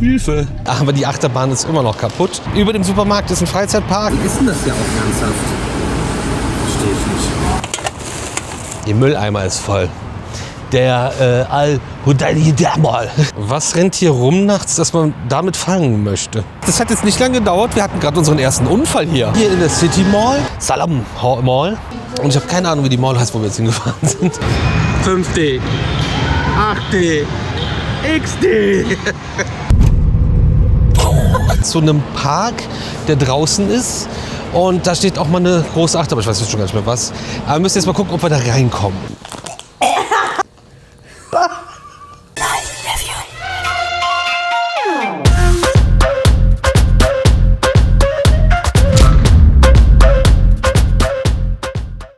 Hilfe. Aber die Achterbahn ist immer noch kaputt. Über dem Supermarkt ist ein Freizeitpark. Wie ist denn das ja auch ernsthaft? Verstehe ich nicht. Der Mülleimer ist voll. Der Al-Hudaydah-Mal. Was rennt hier rum nachts, dass man damit fangen möchte? Das hat jetzt nicht lange gedauert. Wir hatten gerade unseren ersten Unfall hier. Hier in der City Mall. Salam Mall. Und ich habe keine Ahnung, wie die Mall heißt, wo wir jetzt hingefahren sind. 5D. 8D. XD. Zu einem Park, der draußen ist. Und da steht auch mal eine große Achterbahn. Ich weiß jetzt schon gar nicht mehr was. Aber wir müssen jetzt mal gucken, ob wir da reinkommen.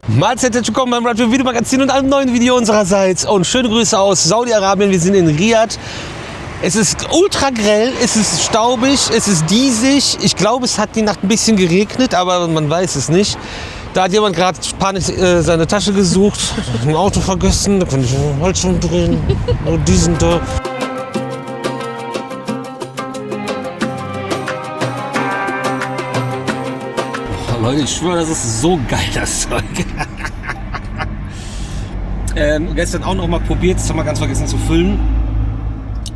Mahlzeit, herzlich willkommen beim Radio Video Magazin und einem neuen Video unsererseits. Und schöne Grüße aus Saudi-Arabien. Wir sind in Riyadh. Es ist ultra grell, es ist staubig, es ist diesig. Ich glaube, es hat die Nacht ein bisschen geregnet, aber man weiß es nicht. Da hat jemand gerade panisch seine Tasche gesucht, ein Auto vergessen, da konnte ich den Holz umdrehen. Nur diesen da. Oh, Leute, ich schwöre, das ist so geil, das Zeug. Gestern auch noch mal probiert, das haben wir ganz vergessen zu füllen.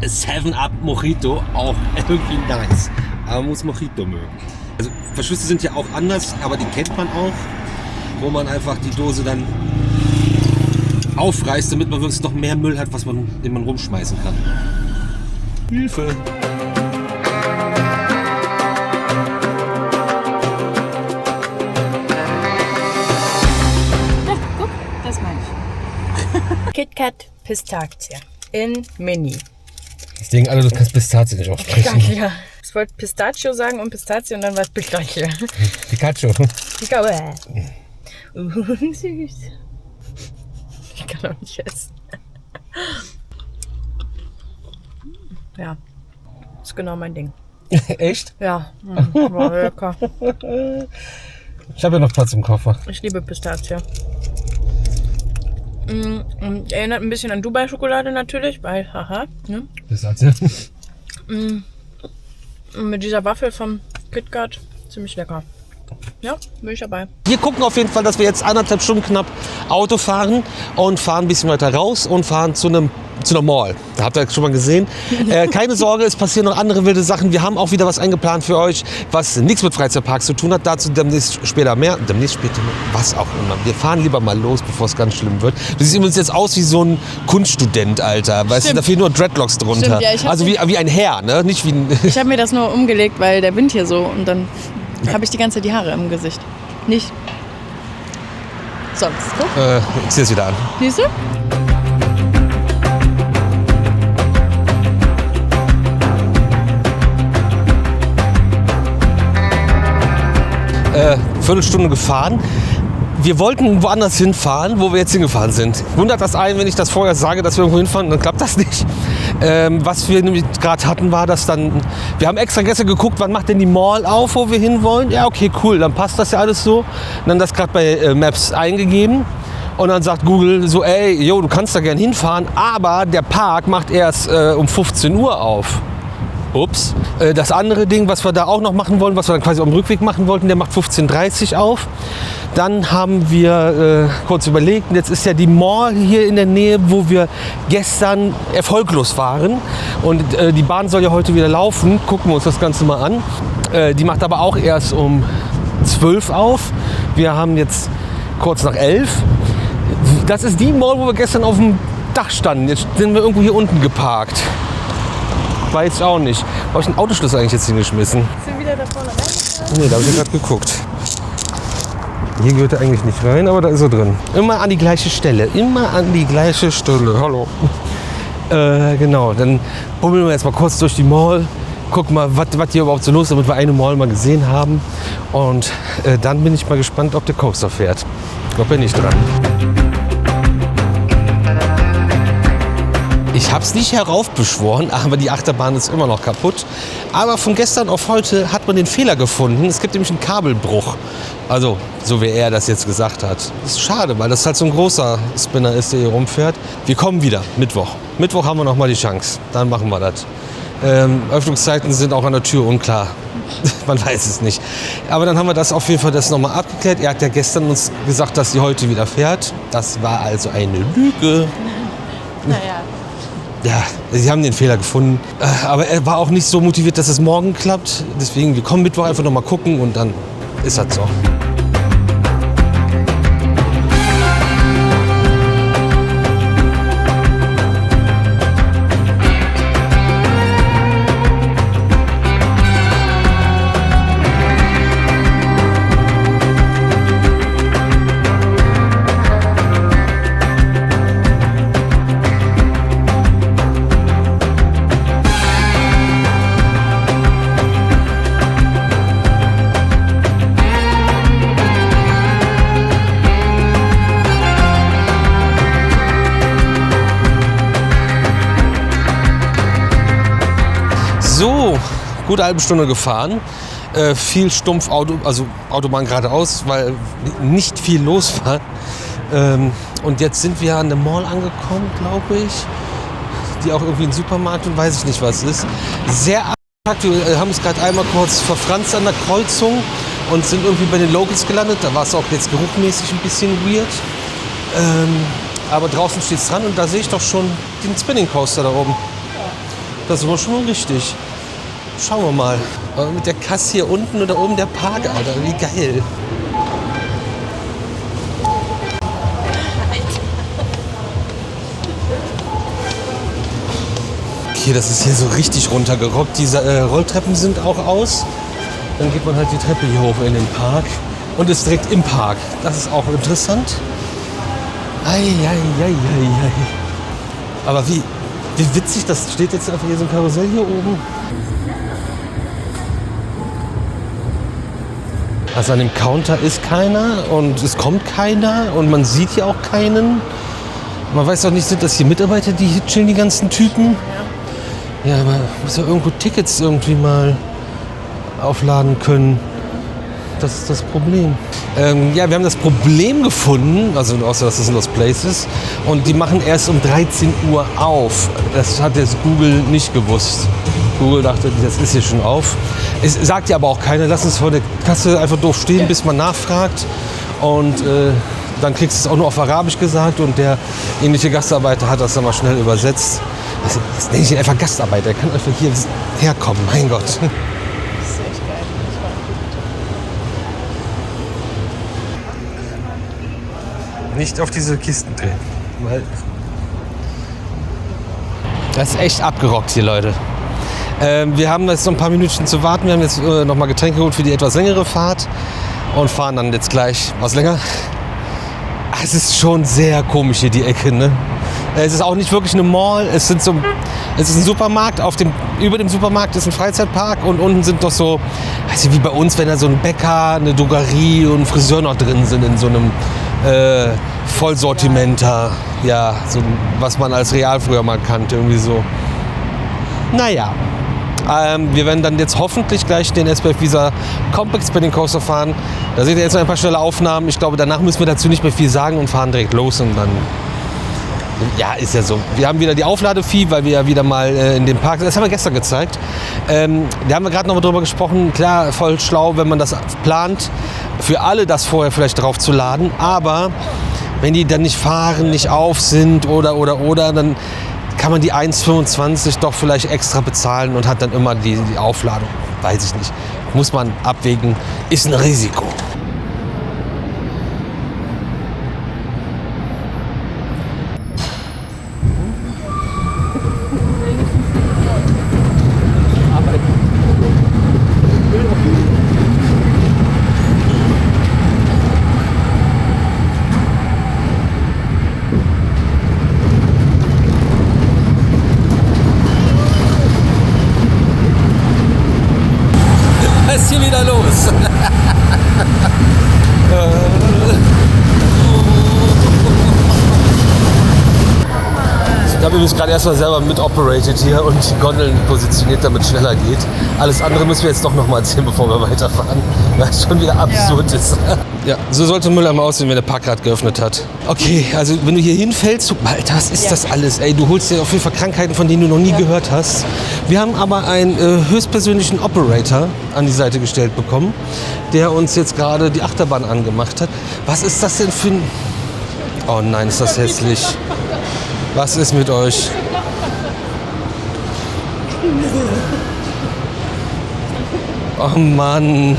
7-Up Mojito, auch irgendwie nice. Aber man muss Mojito mögen. Also Verschlüsse sind ja auch anders, aber die kennt man auch. Wo man einfach die Dose dann aufreißt, damit man wirklich noch mehr Müll hat, den man rumschmeißen kann. Hilfe! Ja, guck, das meine ich. KitKat Pistazie in Mini. Das denken alle, du kannst Pistazie nicht aussprechen. Ja. Ich wollte Pistachio sagen und Pistazie und dann war es Pistachio. Pikachu. Pikachu. Süß. Ich kann auch nicht essen. Ja, ist genau mein Ding. Echt? Ja, war lecker. Ich habe ja noch Platz im Koffer. Ich liebe Pistazie. Erinnert ein bisschen an Dubai-Schokolade natürlich, weil, haha. Ne? Pistazie. Mit dieser Waffel vom KitKat, ziemlich lecker. Ja, bin ich dabei. Wir gucken auf jeden Fall, dass wir jetzt 1,5 Stunden knapp Auto fahren und fahren ein bisschen weiter raus und fahren zu einer Mall. Da habt ihr schon mal gesehen. Keine Sorge, es passieren noch andere wilde Sachen. Wir haben auch wieder was eingeplant für euch, was nichts mit Freizeitparks zu tun hat. Dazu demnächst später mehr. Demnächst später mehr. Was auch immer. Wir fahren lieber mal los, bevor es ganz schlimm wird. Du siehst übrigens jetzt aus wie so ein Kunststudent, Alter. Weißt du, da fehlen nur Dreadlocks drunter. Stimmt, ja, also wie ein Herr, ne? Nicht wie ein Ich habe mir das nur umgelegt, weil der Wind hier so und dann habe ich die ganze Zeit die Haare im Gesicht. Nicht sonst. Guck. Ich zieh es wieder an. Siehst du? Viertelstunde gefahren. Wir wollten woanders hinfahren, wo wir jetzt hingefahren sind. Wundert das einen, wenn ich das vorher sage, dass wir irgendwo hinfahren, dann klappt das nicht. Was wir nämlich gerade hatten, war, dass wir haben extra gestern geguckt, wann macht denn die Mall auf, wo wir hinwollen. Ja, okay, cool, dann passt das ja alles so. Und dann das gerade bei Maps eingegeben. Und dann sagt Google so, ey, yo, du kannst da gern hinfahren, aber der Park macht erst um 15 Uhr auf. Ups. Das andere Ding, was wir da auch noch machen wollen, was wir dann quasi auf dem Rückweg machen wollten, der macht 15:30 Uhr auf. Dann haben wir kurz überlegt, und jetzt ist ja die Mall hier in der Nähe, wo wir gestern erfolglos waren. Und die Bahn soll ja heute wieder laufen. Gucken wir uns das Ganze mal an. Die macht aber auch erst um 12 Uhr auf. Wir haben jetzt kurz nach 11 Uhr. Das ist die Mall, wo wir gestern auf dem Dach standen. Jetzt sind wir irgendwo hier unten geparkt. Weiß ich auch nicht. Habe ich den Autoschlüssel eigentlich jetzt hingeschmissen? Sind wieder da vorne rein? Nee, da habe ich gerade geguckt. Hier gehört er eigentlich nicht rein, aber da ist er drin. Immer an die gleiche Stelle. Immer an die gleiche Stelle. Hallo. Genau, dann bummeln wir jetzt mal kurz durch die Mall. Gucken mal, was hier überhaupt so los ist, damit wir eine Mall mal gesehen haben. Und dann bin ich mal gespannt, ob der Coaster fährt. Ich glaube, er nicht dran. Ich habe es nicht heraufbeschworen, aber die Achterbahn ist immer noch kaputt. Aber von gestern auf heute hat man den Fehler gefunden. Es gibt nämlich einen Kabelbruch. Also, so wie er das jetzt gesagt hat. Das ist schade, weil das halt so ein großer Spinner ist, der hier rumfährt. Wir kommen wieder, Mittwoch. Mittwoch haben wir noch mal die Chance. Dann machen wir das. Öffnungszeiten sind auch an der Tür unklar. Man weiß es nicht. Aber dann haben wir das auf jeden Fall nochmal abgeklärt. Er hat ja gestern uns gesagt, dass sie heute wieder fährt. Das war also eine Lüge. Naja. Ja, sie haben den Fehler gefunden. Aber er war auch nicht so motiviert, dass es morgen klappt. Deswegen, wir kommen Mittwoch einfach nochmal gucken und dann ist das so. So, gute halbe Stunde gefahren. Viel stumpf also Autobahn geradeaus, weil nicht viel los war. Und jetzt sind wir an der Mall angekommen, glaube ich. Die auch irgendwie ein Supermarkt und weiß ich nicht, was ist. Sehr abgepackt. Wir haben uns gerade einmal kurz verfranst an der Kreuzung und sind irgendwie bei den Locals gelandet. Da war es auch jetzt geruchmäßig ein bisschen weird. Aber draußen steht es dran und da sehe ich doch schon den Spinning Coaster da oben. Das ist wohl schon mal richtig. Schauen wir mal. Aber mit der Kasse hier unten und da oben der Park, Alter. Wie geil. Okay, das ist hier so richtig runtergerockt. Diese Rolltreppen sind auch aus. Dann geht man halt die Treppe hier hoch in den Park. Und ist direkt im Park. Das ist auch interessant. Aber wie witzig, das steht jetzt einfach hier so ein Karussell hier oben. Also an dem Counter ist keiner und es kommt keiner und man sieht hier auch keinen. Man weiß auch nicht, sind das hier Mitarbeiter, die hier chillen, die ganzen Typen? Ja, aber man muss ja irgendwo Tickets irgendwie mal aufladen können. Das ist das Problem. Ja, wir haben das Problem gefunden, also außer dass es in Lost Places, und die machen erst um 13 Uhr auf. Das hat jetzt Google nicht gewusst. Google dachte, das ist hier schon auf. Es sagt ja aber auch keiner, lass uns vor der Kasse einfach doof stehen, bis man nachfragt. Und dann kriegst du es auch nur auf Arabisch gesagt und der ähnliche Gastarbeiter hat das dann mal schnell übersetzt. Also, das nenne ich ihn einfach Gastarbeiter, der kann einfach hier herkommen, mein Gott. Das ist echt geil. Nicht auf diese Kisten drehen. Weil das ist echt abgerockt hier, Leute. Wir haben jetzt noch ein paar Minuten zu warten. Wir haben jetzt noch mal Getränke geholt für die etwas längere Fahrt und fahren dann jetzt gleich was länger. Ach, es ist schon sehr komisch hier die Ecke, ne? Es ist auch nicht wirklich eine Mall. Es ist ein Supermarkt. Über dem Supermarkt ist ein Freizeitpark und unten sind doch so, weißt du, wie bei uns, wenn da so ein Bäcker, eine Drogerie und ein Friseur noch drin sind in so einem Vollsortimenter, ja, so, was man als Real früher mal kannte, irgendwie so. Naja, wir werden dann jetzt hoffentlich gleich den SBF Visa Compact Spinning Coaster fahren. Da seht ihr jetzt noch ein paar schnelle Aufnahmen. Ich glaube, danach müssen wir dazu nicht mehr viel sagen und fahren direkt los und dann, ja, ist ja so. Wir haben wieder die Aufladefee, weil wir ja wieder mal in den Park, das haben wir gestern gezeigt. Da haben wir gerade noch mal drüber gesprochen. Klar, voll schlau, wenn man das plant, für alle das vorher vielleicht drauf zu laden. Aber wenn die dann nicht fahren, nicht auf sind oder, dann kann man die 1,25 doch vielleicht extra bezahlen und hat dann immer die Aufladung. Weiß ich nicht. Muss man abwägen. Ist ein Risiko. Was ist hier wieder los? Ich glaube, wir nämlich gerade erstmal selber mit operated hier und die Gondeln positioniert, damit es schneller geht. Alles andere müssen wir jetzt doch nochmal erzählen, bevor wir weiterfahren, weil es schon wieder absurd ist. Ja, so sollte Mülheim aussehen, wenn der Parkrad geöffnet hat. Okay, also wenn du hier hinfällst, guck mal, Alter, was ist das alles? Ey, du holst dir auf jeden Fall Krankheiten, von denen du noch nie gehört hast. Wir haben aber einen höchstpersönlichen Operator an die Seite gestellt bekommen, der uns jetzt gerade die Achterbahn angemacht hat. Was ist das denn für ein... Oh nein, ist das hässlich. Was ist mit euch? Oh Mann.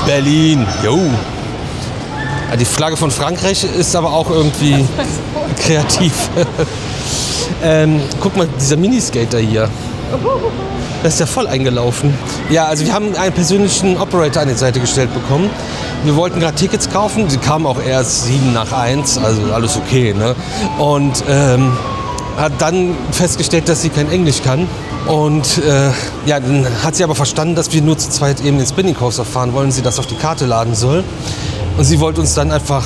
Berlin. Jo. Die Flagge von Frankreich ist aber auch irgendwie kreativ. Guck mal, dieser Miniskater hier. Das ist ja voll eingelaufen. Ja, also wir haben einen persönlichen Operator an die Seite gestellt bekommen. Wir wollten gerade Tickets kaufen. Sie kamen auch erst 7:01, also alles okay. Ne? Und hat dann festgestellt, dass sie kein Englisch kann. Und ja, dann hat sie aber verstanden, dass wir nur zu zweit eben den Spinning Coaster fahren wollen, sie das auf die Karte laden soll. Und sie wollte uns dann einfach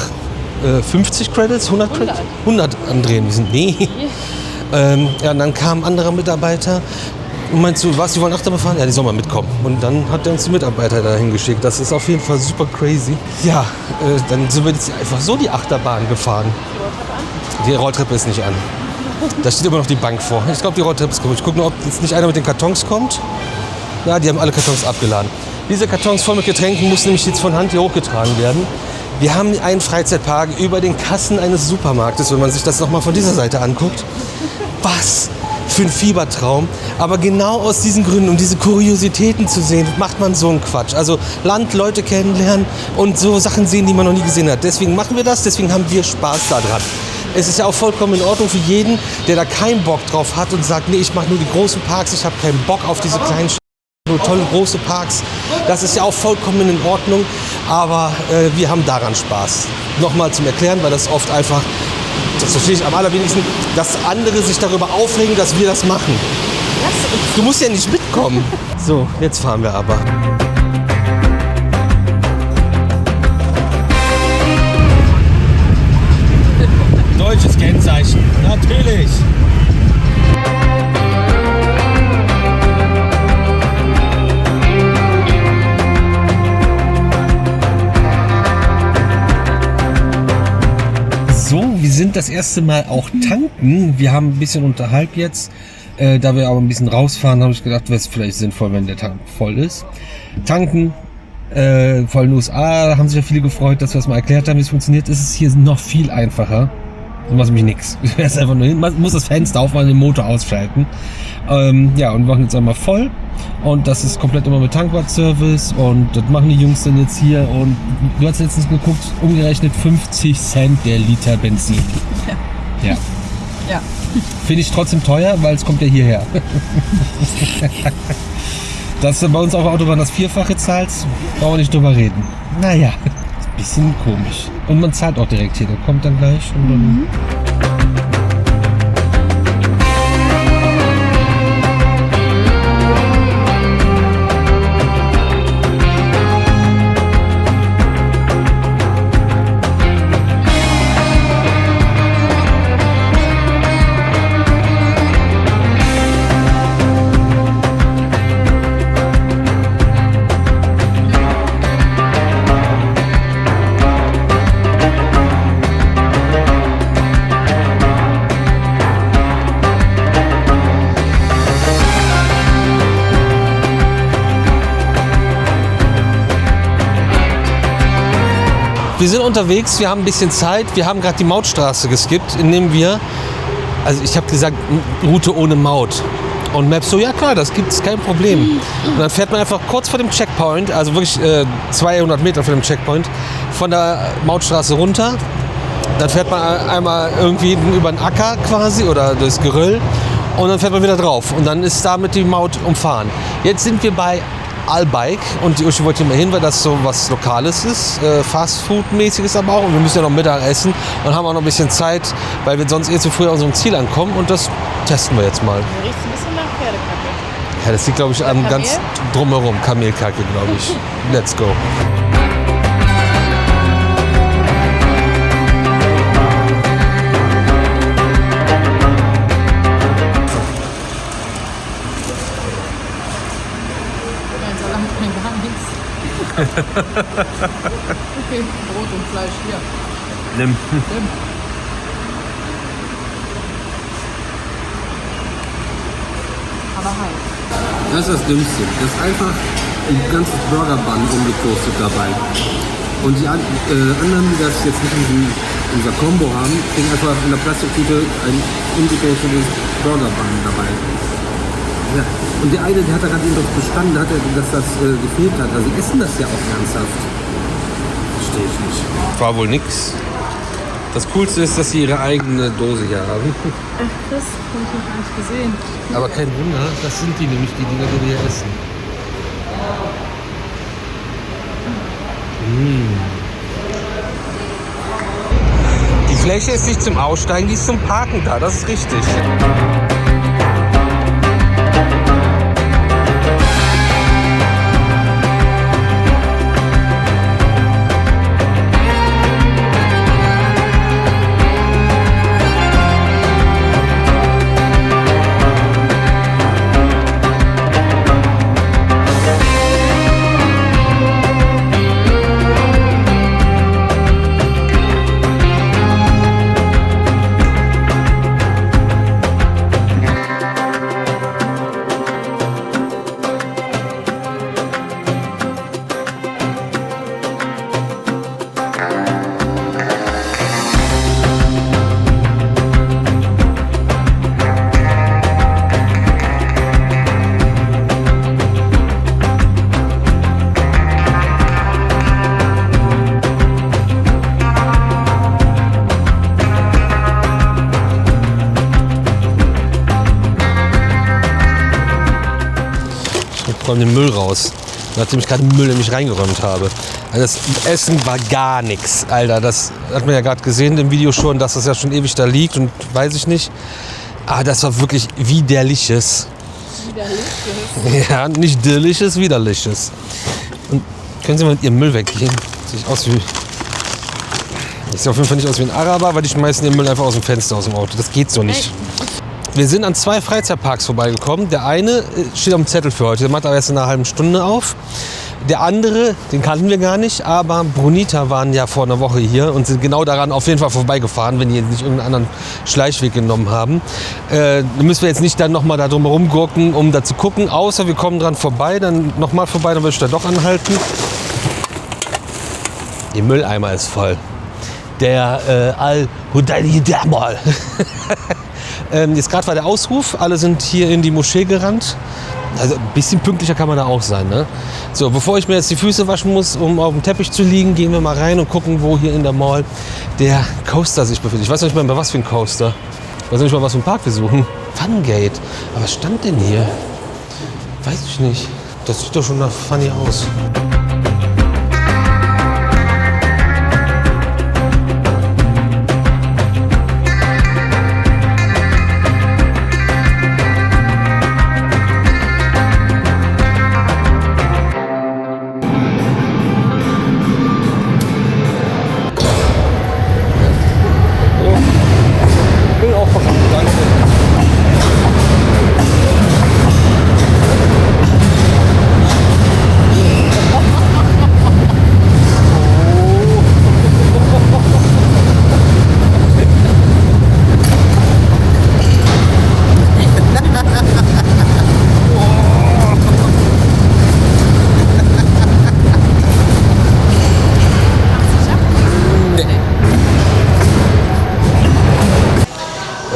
50 Credits, 100 Credits? 100 andrehen. Wir sind, nee. Ja, und dann kam ein anderer Mitarbeiter und meinst du, was, die wollen Achterbahn fahren? Ja, die sollen mal mitkommen. Und dann hat er uns die Mitarbeiter dahin geschickt. Das ist auf jeden Fall super crazy. Ja, dann sind wir jetzt einfach so die Achterbahn gefahren. Die Rolltreppe ist nicht an. Da steht immer noch die Bank vor. Ich glaube, die Rolltreppe ist komisch. Ich gucke nur, ob jetzt nicht einer mit den Kartons kommt. Ja, die haben alle Kartons abgeladen. Diese Kartons voll mit Getränken mussten nämlich jetzt von Hand hier hochgetragen werden. Wir haben einen Freizeitpark über den Kassen eines Supermarktes, wenn man sich das nochmal von dieser Seite anguckt. Was für ein Fiebertraum. Aber genau aus diesen Gründen, um diese Kuriositäten zu sehen, macht man so einen Quatsch. Also Land, Leute kennenlernen und so Sachen sehen, die man noch nie gesehen hat. Deswegen machen wir das, deswegen haben wir Spaß daran. Es ist ja auch vollkommen in Ordnung für jeden, der da keinen Bock drauf hat und sagt, nee, ich mache nur die großen Parks, ich habe keinen Bock auf diese kleinen nur tolle große Parks. Das ist ja auch vollkommen in Ordnung, aber wir haben daran Spaß. Nochmal zum Erklären, weil das oft einfach, das verstehe ich am allerwenigsten, dass andere sich darüber aufregen, dass wir das machen. Du musst ja nicht mitkommen. So, jetzt fahren wir aber. Deutsches Kennzeichen, natürlich. So, wir sind das erste Mal auch tanken. Wir haben ein bisschen unter halb jetzt. Da wir aber ein bisschen rausfahren, habe ich gedacht, wäre es vielleicht sinnvoll, wenn der Tank voll ist. Tanken, vor allem in den USA, haben sich ja viele gefreut, dass wir das mal erklärt haben, wie es funktioniert. Ist es hier noch viel einfacher. Du machst nämlich nichts. Du fährst einfach nur hin, muss das Fenster aufmachen, den Motor ausschalten. Ja, und wir machen jetzt einmal voll. Und das ist komplett immer mit Tankwart-Service. Und das machen die Jungs dann jetzt hier. Und du hast letztens geguckt, umgerechnet 50 Cent der Liter Benzin. Ja. Ja. Finde ich trotzdem teuer, weil es kommt ja hierher. Dass du bei uns auf der Autobahn das Vierfache zahlst, brauchen wir nicht drüber reden. Naja, ist ein bisschen komisch. Und man zahlt auch direkt hier, der kommt dann gleich. Und dann wir sind unterwegs, wir haben ein bisschen Zeit, wir haben gerade die Mautstraße geskippt, indem wir, also ich habe gesagt, Route ohne Maut. Und Maps so, ja klar, das gibt's, kein Problem. Und dann fährt man einfach kurz vor dem Checkpoint, also wirklich 200 Meter vor dem Checkpoint, von der Mautstraße runter. Dann fährt man einmal irgendwie über den Acker quasi oder durchs Geröll und dann fährt man wieder drauf. Und dann ist damit die Maut umfahren. Jetzt sind wir bei Al-Bike und ich wollte hier mal hin, weil das so was Lokales ist, Fast-Food-mäßiges aber auch und wir müssen ja noch Mittag essen und haben auch noch ein bisschen Zeit, weil wir sonst zu früh an unserem Ziel ankommen und das testen wir jetzt mal. Du riechst ein bisschen nach Pferdekacke. Ja, das liegt glaube ich an ganz drumherum, Kamelkacke glaube ich. Let's go. Okay, Brot und Fleisch hier. Nimm. Aber heiß. Das ist das Dümmste. Das ist einfach ein ganzes Burger-Bun umgetoastet dabei. Und die anderen, die das jetzt nicht in unser Combo haben, kriegen einfach in der Plastiktüte ein umgetoastetes Burger-Bun dabei. Ja. Und der eine, der hat da gerade eben drauf bestanden, dass das gefehlt hat. Also die essen das ja auch ernsthaft. Verstehe ich nicht. War wohl nix. Das Coolste ist, dass sie ihre eigene Dose hier haben. Ach krass, hab ich noch gar nicht gesehen. Aber kein Wunder, das sind die nämlich, die Dinger, die wir hier essen. Die Fläche ist nicht zum Aussteigen, die ist zum Parken da, das ist richtig. Ich räume den Müll raus, nachdem ich gerade den Müll nämlich reingeräumt habe. Also das Essen war gar nichts, Alter. Das hat man ja gerade gesehen im Video schon, dass das ja schon ewig da liegt und weiß ich nicht. Aber das war wirklich widerliches. Widerliches? Ja, nicht dilliches, widerliches. Und können Sie mal mit Ihrem Müll weggehen? Sieht aus wie... Ich sehe auf jeden Fall nicht aus wie ein Araber, weil die schmeißen den Müll einfach aus dem Fenster aus dem Auto. Das geht so nicht. Wir sind an 2 Freizeitparks vorbeigekommen. Der eine steht auf dem Zettel für heute, der macht aber erst in einer halben Stunde auf. Der andere, den kannten wir gar nicht, aber Brunita waren ja vor einer Woche hier und sind genau daran auf jeden Fall vorbeigefahren, wenn die jetzt nicht irgendeinen anderen Schleichweg genommen haben. Da müssen wir jetzt nicht dann nochmal da drum herum gurken, um da zu gucken, außer wir kommen dran vorbei, dann nochmal vorbei, dann würde ich da doch anhalten. Der Mülleimer ist voll. Der Al-Hudaydiyah-Mal. Jetzt gerade war der Ausruf, alle sind hier in die Moschee gerannt. Also ein bisschen pünktlicher kann man da auch sein, ne? So, bevor ich mir jetzt die Füße waschen muss, um auf dem Teppich zu liegen, gehen wir mal rein und gucken, wo hier in der Mall der Coaster sich befindet. Ich weiß nicht mal, bei was für ein Coaster. Ich weiß nicht mal, was für einen Park wir suchen. Fungate. Aber was stand denn hier? Weiß ich nicht. Das sieht doch schon nach funny aus.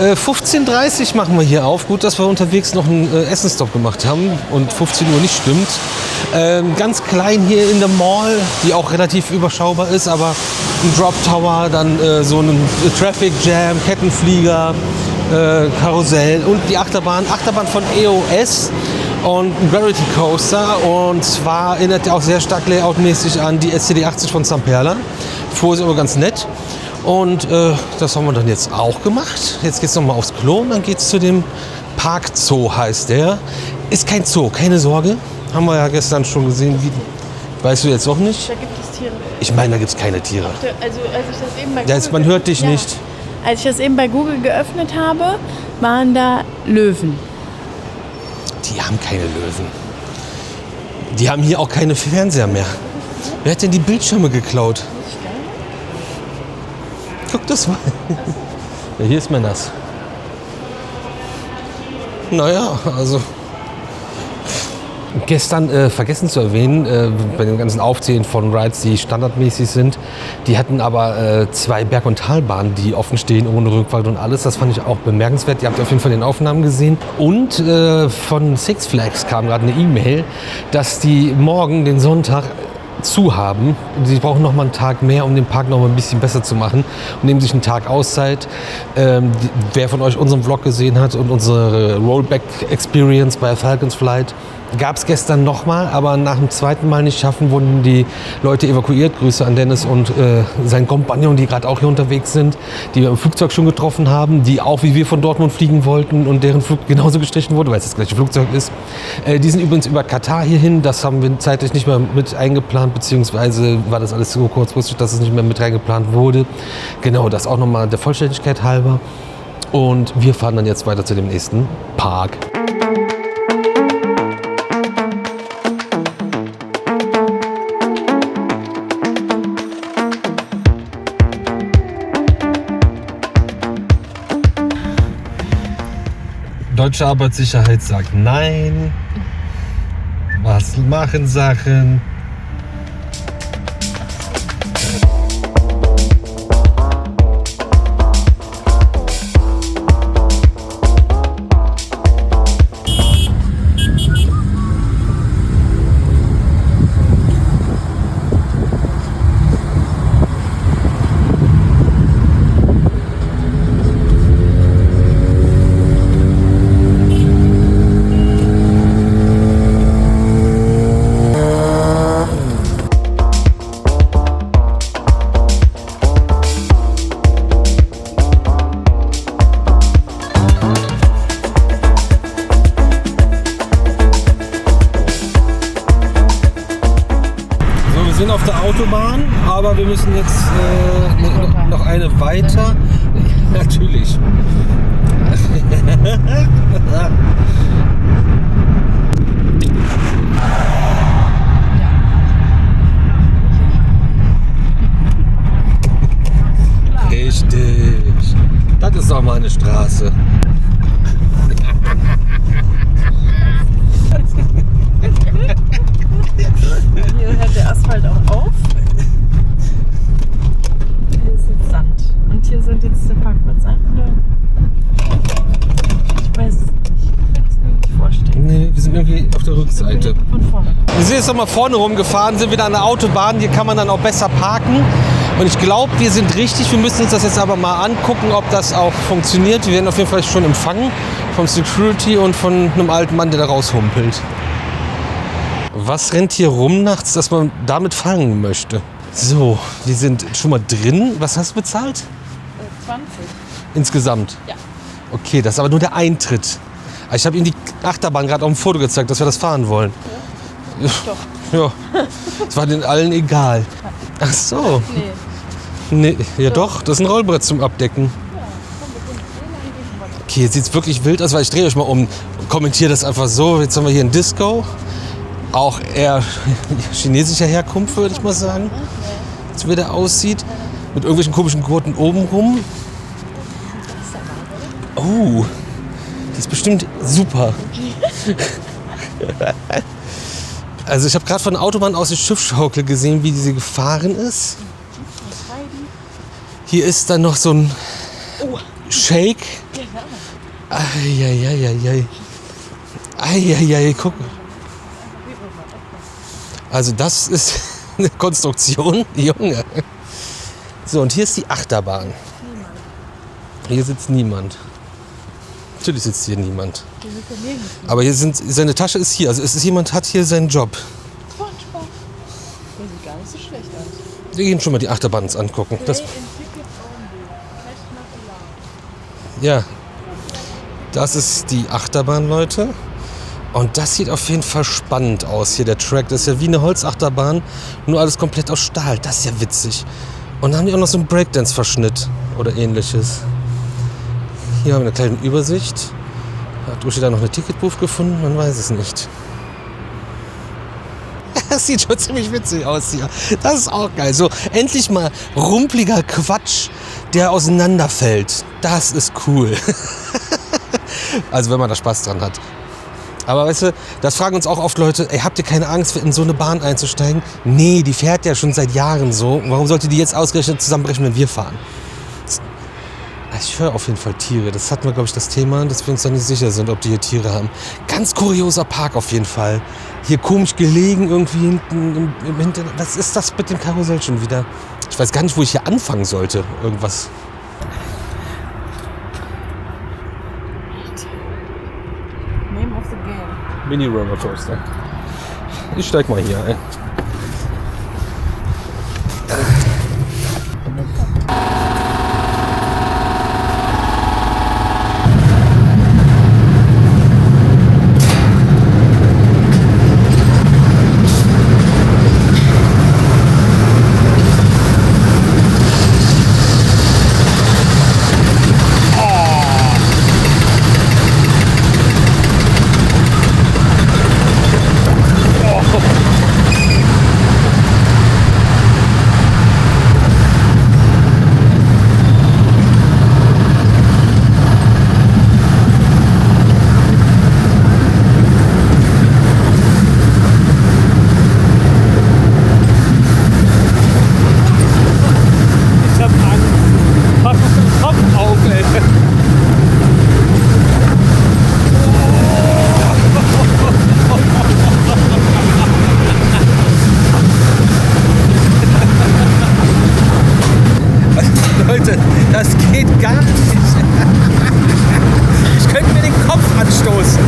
Äh, 15:30 machen wir hier auf. Gut, dass wir unterwegs noch einen Essenstopp gemacht haben und 15 Uhr nicht stimmt. Ganz klein hier in der Mall, die auch relativ überschaubar ist, aber ein Drop Tower, dann so ein Traffic Jam, Kettenflieger, Karussell und die Achterbahn von EOS und ein Gravity Coaster. Und zwar erinnert er auch sehr stark layoutmäßig an die SCD-80 von Zamperla. Vorher ist aber ganz nett. Und das haben wir dann jetzt auch gemacht. Jetzt geht es nochmal aufs Klo und dann geht es zu dem Park Zoo, heißt der. Ist kein Zoo, keine Sorge. Haben wir ja gestern schon gesehen. Weißt du jetzt auch nicht? Da gibt es Tiere. Ich meine, da gibt es keine Tiere. Also als ich das eben bei Ja, man hört dich nicht. Als ich das eben bei Google geöffnet habe, waren da Löwen. Die haben keine Löwen. Die haben hier auch keine Fernseher mehr. Wer hat denn die Bildschirme geklaut? Guck das mal. Ja, hier ist mir das. Naja, also... Gestern vergessen zu erwähnen, bei den ganzen Aufzählen von Rides, die standardmäßig sind, die hatten aber 2 Berg- und Talbahnen, die offen stehen, ohne Rückfahrt und alles. Das fand ich auch bemerkenswert. Ihr habt auf jeden Fall den Aufnahmen gesehen. Und von Six Flags kam gerade eine E-Mail, dass die morgen, den Sonntag, zu haben. Sie brauchen noch mal einen Tag mehr, um den Park noch mal ein bisschen besser zu machen und nehmen sich einen Tag Auszeit. Wer von euch unseren Vlog gesehen hat und unsere Rollback-Experience bei Falcons Flight, gab es gestern nochmal, aber nach dem zweiten Mal nicht schaffen, wurden die Leute evakuiert. Grüße an Dennis und seinen Kompagnon, die gerade auch hier unterwegs sind, die wir im Flugzeug schon getroffen haben, die auch wie wir von Dortmund fliegen wollten und deren Flug genauso gestrichen wurde, weil es das gleiche Flugzeug ist. Die sind übrigens über Katar hierhin, das haben wir zeitlich nicht mehr mit eingeplant, beziehungsweise war das alles so kurzfristig, dass es nicht mehr mit reingeplant wurde. Genau, das auch nochmal der Vollständigkeit halber. Und wir fahren dann jetzt weiter zu dem nächsten Park. Deutsche Arbeitssicherheit sagt nein. Was machen Sachen? Wir sind auf der Autobahn, aber wir müssen jetzt noch eine weiter. Natürlich. Richtig. Das ist doch mal eine Straße. Hier hört der Asphalt auch auf. Hier ist jetzt Sand. Und hier sind jetzt der Parkplatz ein, oder? Ich weiß es nicht. Ich kann mir das nicht vorstellen. Nee, wir sind irgendwie auf der Rückseite. Von vorne. Wir sind jetzt nochmal vorne rumgefahren, sind wieder an der Autobahn. Hier kann man dann auch besser parken. Und ich glaube, wir sind richtig. Wir müssen uns das jetzt aber mal angucken, ob das auch funktioniert. Wir werden auf jeden Fall schon empfangen vom Security und von einem alten Mann, der da raushumpelt. Was rennt hier rum nachts, dass man damit fangen möchte? So, wir sind schon mal drin. Was hast du bezahlt? 20. Insgesamt? Ja. Okay, das ist aber nur der Eintritt. Ich habe Ihnen die Achterbahn gerade auf dem Foto gezeigt, dass wir das fahren wollen. Doch. Ja, das war den allen egal. Ach so. Nee. Nee, ja doch, das ist ein Rollbrett zum Abdecken. Okay, jetzt sieht es wirklich wild aus, weil ich drehe euch mal um. Kommentiere das einfach so. Jetzt haben wir hier ein Disco. Auch eher chinesischer Herkunft, würde ich mal sagen. So wie der aussieht. Mit irgendwelchen komischen Gurten oben rum. Oh, die ist bestimmt super. Also ich habe gerade von der Autobahn aus die Schiffsschaukel gesehen, wie diese gefahren ist. Hier ist dann noch so ein Shake. Eieieiei. Eieiei, guck. Also das ist eine Konstruktion, Junge. So, und hier ist die Achterbahn. Hier sitzt niemand. Natürlich sitzt hier niemand. Aber hier seine Tasche ist hier. Also es ist jemand, hat hier seinen Job. Der sieht gar nicht so schlecht aus. Wir gehen schon mal die Achterbahn uns angucken. Ja, das ist die Achterbahn, Leute. Und das sieht auf jeden Fall spannend aus hier, der Track. Das ist ja wie eine Holzachterbahn, nur alles komplett aus Stahl. Das ist ja witzig. Und dann haben die auch noch so einen Breakdance-Verschnitt oder ähnliches. Hier haben wir eine kleine Übersicht. Hat Uschi da noch eine Ticketbooth gefunden? Man weiß es nicht. Das sieht schon ziemlich witzig aus hier. Das ist auch geil. So, endlich mal rumpeliger Quatsch, der auseinanderfällt. Das ist cool. Also, wenn man da Spaß dran hat. Aber weißt du, das fragen uns auch oft Leute, ey, habt ihr keine Angst, in so eine Bahn einzusteigen? Nee, die fährt ja schon seit Jahren so. Warum sollte die jetzt ausgerechnet zusammenbrechen, wenn wir fahren? Ich höre auf jeden Fall Tiere. Das hatten wir, glaube ich, das Thema, dass wir uns da nicht sicher sind, ob die hier Tiere haben. Ganz kurioser Park auf jeden Fall. Hier komisch gelegen irgendwie hinten im Hintergrund. Was ist das mit dem Karussell schon wieder? Ich weiß gar nicht, wo ich hier anfangen sollte. Irgendwas. Name of the game. Mini Roller Coaster. Ich steig mal hier ein. Leute, das geht gar nicht. Ich könnte mir den Kopf anstoßen.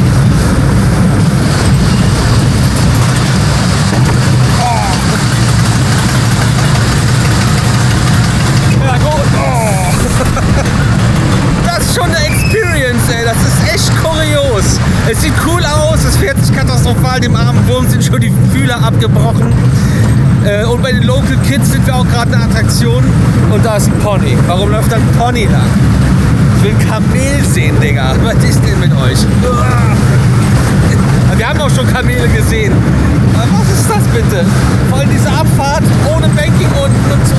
Ja gut. Das ist schon eine Experience, ey. Das ist echt kurios. Es sieht cool aus, es fährt sich katastrophal. Dem armen Wurm sind schon die Fühler abgebrochen. Und bei den Local Kids sind wir auch gerade eine Attraktion. Und da ist ein Pony. Warum läuft da ein Pony lang? Ich will ein Kamel sehen, Digga. Was ist denn mit euch? Wir haben auch schon Kamele gesehen. Aber was ist das bitte? Vor allem diese Abfahrt ohne Banking unten und so.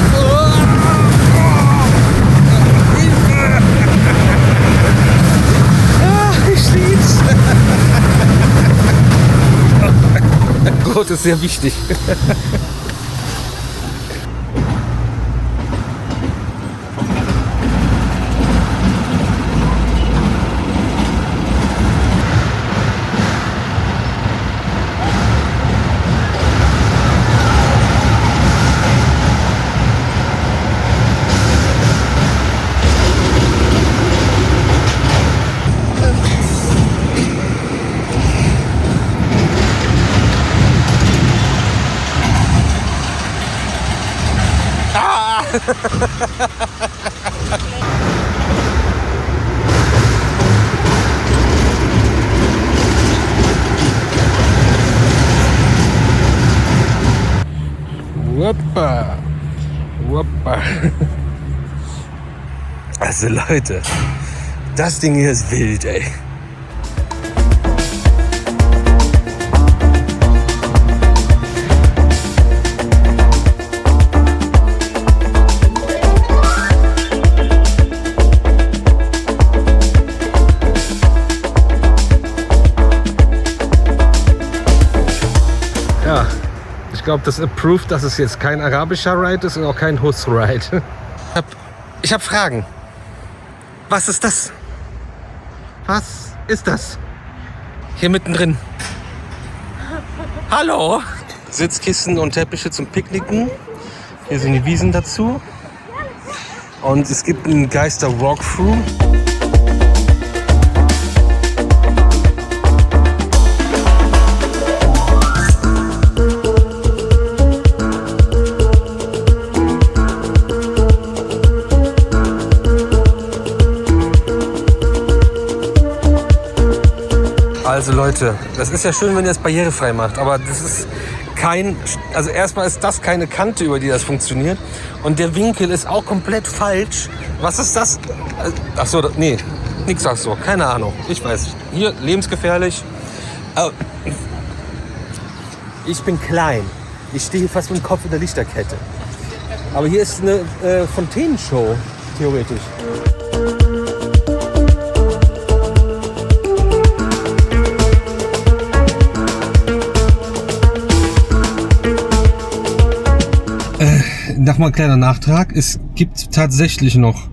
Ich lieb's. Gott, ist sehr wichtig. Wuppa. Wuppa. Also Leute, das Ding hier ist wild, ey. Ja, ich glaube, das approved, dass es jetzt kein arabischer Ride ist und auch kein Hus-Ride. Ich hab Fragen. Was ist das? Was ist das? Hier mittendrin. Hallo? Sitzkissen und Teppiche zum Picknicken. Hier sind die Wiesen dazu. Und es gibt einen Geister-Walkthrough. Also Leute, das ist ja schön, wenn ihr es barrierefrei macht, aber das ist kein, also erstmal ist das keine Kante, über die das funktioniert und der Winkel ist auch komplett falsch. Was ist das? Ach so, nee, nix sagst so, keine Ahnung, ich weiß nicht. Hier, lebensgefährlich. Ich bin klein. Ich stehe hier fast mit dem Kopf in der Lichterkette. Aber hier ist eine Fontänenshow, theoretisch. Nochmal ein kleiner Nachtrag. Es gibt tatsächlich noch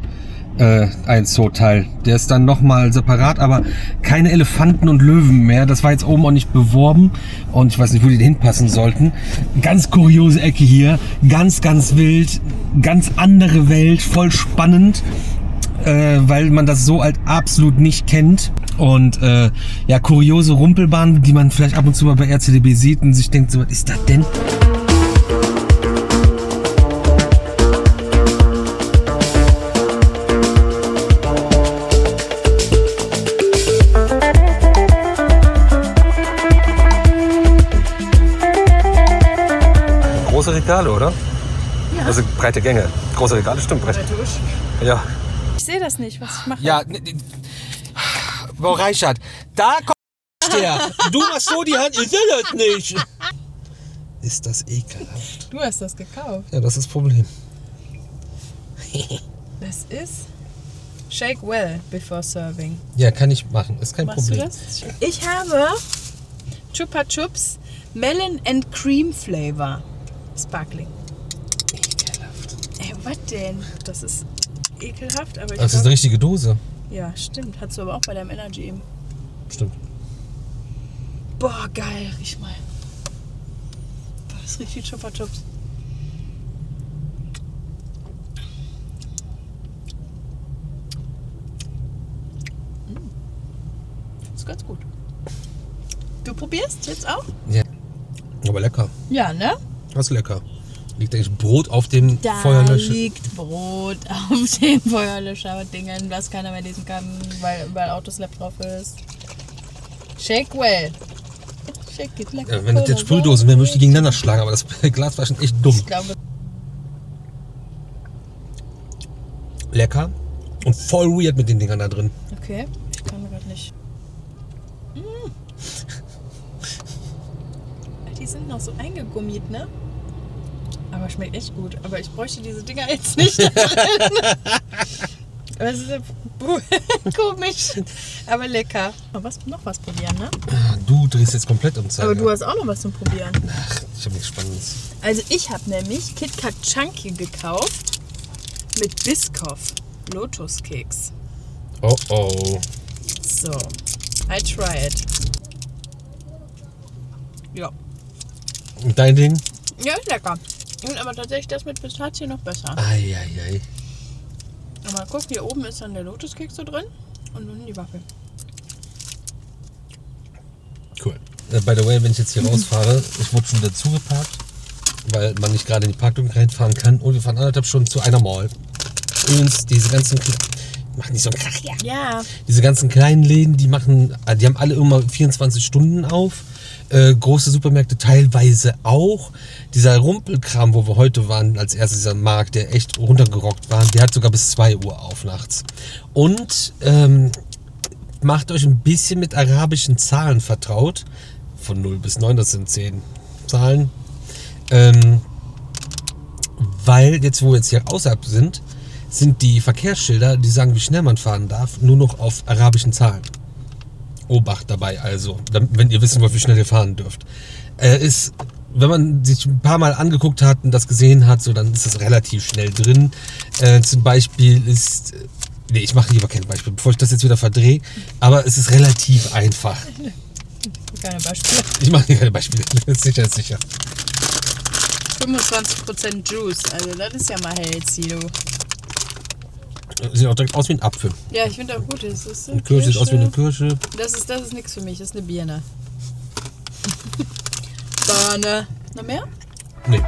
ein Zooteil. Der ist dann nochmal separat, aber keine Elefanten und Löwen mehr. Das war jetzt oben auch nicht beworben und ich weiß nicht, wo die hinpassen sollten. Ganz kuriose Ecke hier, ganz, ganz wild, ganz andere Welt, voll spannend, weil man das so halt absolut nicht kennt. Und ja, kuriose Rumpelbahnen, die man vielleicht ab und zu mal bei RCDB sieht und sich denkt, so, was ist das denn? Große Regale, oder? Ja. Also breite Gänge. Große Regale, stimmt. Breite. Ja. Ich sehe das nicht, was ich mache. Ja, Frau Reichert, da kommt der. Du machst so die Hand, ich sehe das nicht. Ist das ekelhaft. Du hast das gekauft. Ja, das ist das Problem. Das ist Shake well before serving. Ja, kann ich machen. Ist kein Machst Problem. du das? Ich habe Chupa Chups Melon and Cream Flavor. Sparkling. Ekelhaft. Ey, was denn? Das ist ekelhaft, aber ich Das ist eine richtige Dose. Ja, stimmt. Hattest du aber auch bei deinem Energy eben. Stimmt. Boah, geil. Riech mal. Boah, das riecht wie Chupa Chups. Ist ganz gut. Du probierst jetzt auch? Ja. Aber lecker. Ja, ne? Das ist lecker. Liegt eigentlich Brot auf dem Da Feuerlöscher? liegt Brot auf den Feuerlöscher-Dingen, was keiner mehr lesen kann, weil überall Autoslap drauf ist. Shake well. Shake it lecker. Ja, wenn das jetzt Sprühdosen wären, würde ich die gegeneinander schlagen, aber das Glas war schon echt dumm. Ich glaube, Lecker und voll weird mit den Dingern da drin. okay, ich kann gerade nicht. Die sind noch so eingegummiert, ne? Aber schmeckt echt gut. Aber ich bräuchte diese Dinger jetzt nicht da drin. Aber es ist ja komisch. Aber lecker. Noch was probieren, ne? Du drehst jetzt komplett um Zeit. Aber du hast auch noch was zum Probieren. Ach, ich habe nichts Spannendes. Also ich habe nämlich KitKat Chunky gekauft mit Biscoff Lotuskeks. Oh oh. So, I try it. Ja. Und dein Ding? Ja, ist lecker. Und aber tatsächlich das mit Pistazie noch besser. Eieiei. Aber guck, hier oben ist dann der Lotuskeks so drin und unten die Waffel. Cool. By the way, wenn ich jetzt hier rausfahre, ich wurde schon wieder zugeparkt, weil man nicht gerade in die Parkung reinfahren kann. Und wir fahren 1,5 Stunden zu einer Mall. Übrigens, diese ganzen... Machen die so einen Krach, ja. Ja. Diese ganzen kleinen Läden, die haben alle immer 24 Stunden auf. Große Supermärkte teilweise auch. Dieser Rumpelkram, wo wir heute waren, als erstes dieser Markt, der echt runtergerockt war, der hat sogar bis 2 Uhr auf nachts. Und macht euch ein bisschen mit arabischen Zahlen vertraut. Von 0 bis 9, das sind 10 Zahlen. Weil jetzt, wo wir jetzt hier außerhalb sind die Verkehrsschilder, die sagen, wie schnell man fahren darf, nur noch auf arabischen Zahlen. Obacht dabei also, wenn ihr wissen wollt, wie schnell ihr fahren dürft. Wenn man sich ein paar Mal angeguckt hat und das gesehen hat, so, dann ist das relativ schnell drin. Zum Beispiel ist... Nee, ich mache lieber kein Beispiel, bevor ich das jetzt wieder verdrehe. Aber es ist relativ einfach. Keine Beispiele. Ich mache hier keine Beispiele, sicher ist sicher. 25% Juice, also das ist ja mal healthy, du. Sieht auch direkt aus wie ein Apfel. Ja, ich finde auch gut. Das ist eine Kirsche sieht aus wie eine Kirsche. Das ist nichts für mich, das ist eine Birne. Birne. Noch mehr? Nee.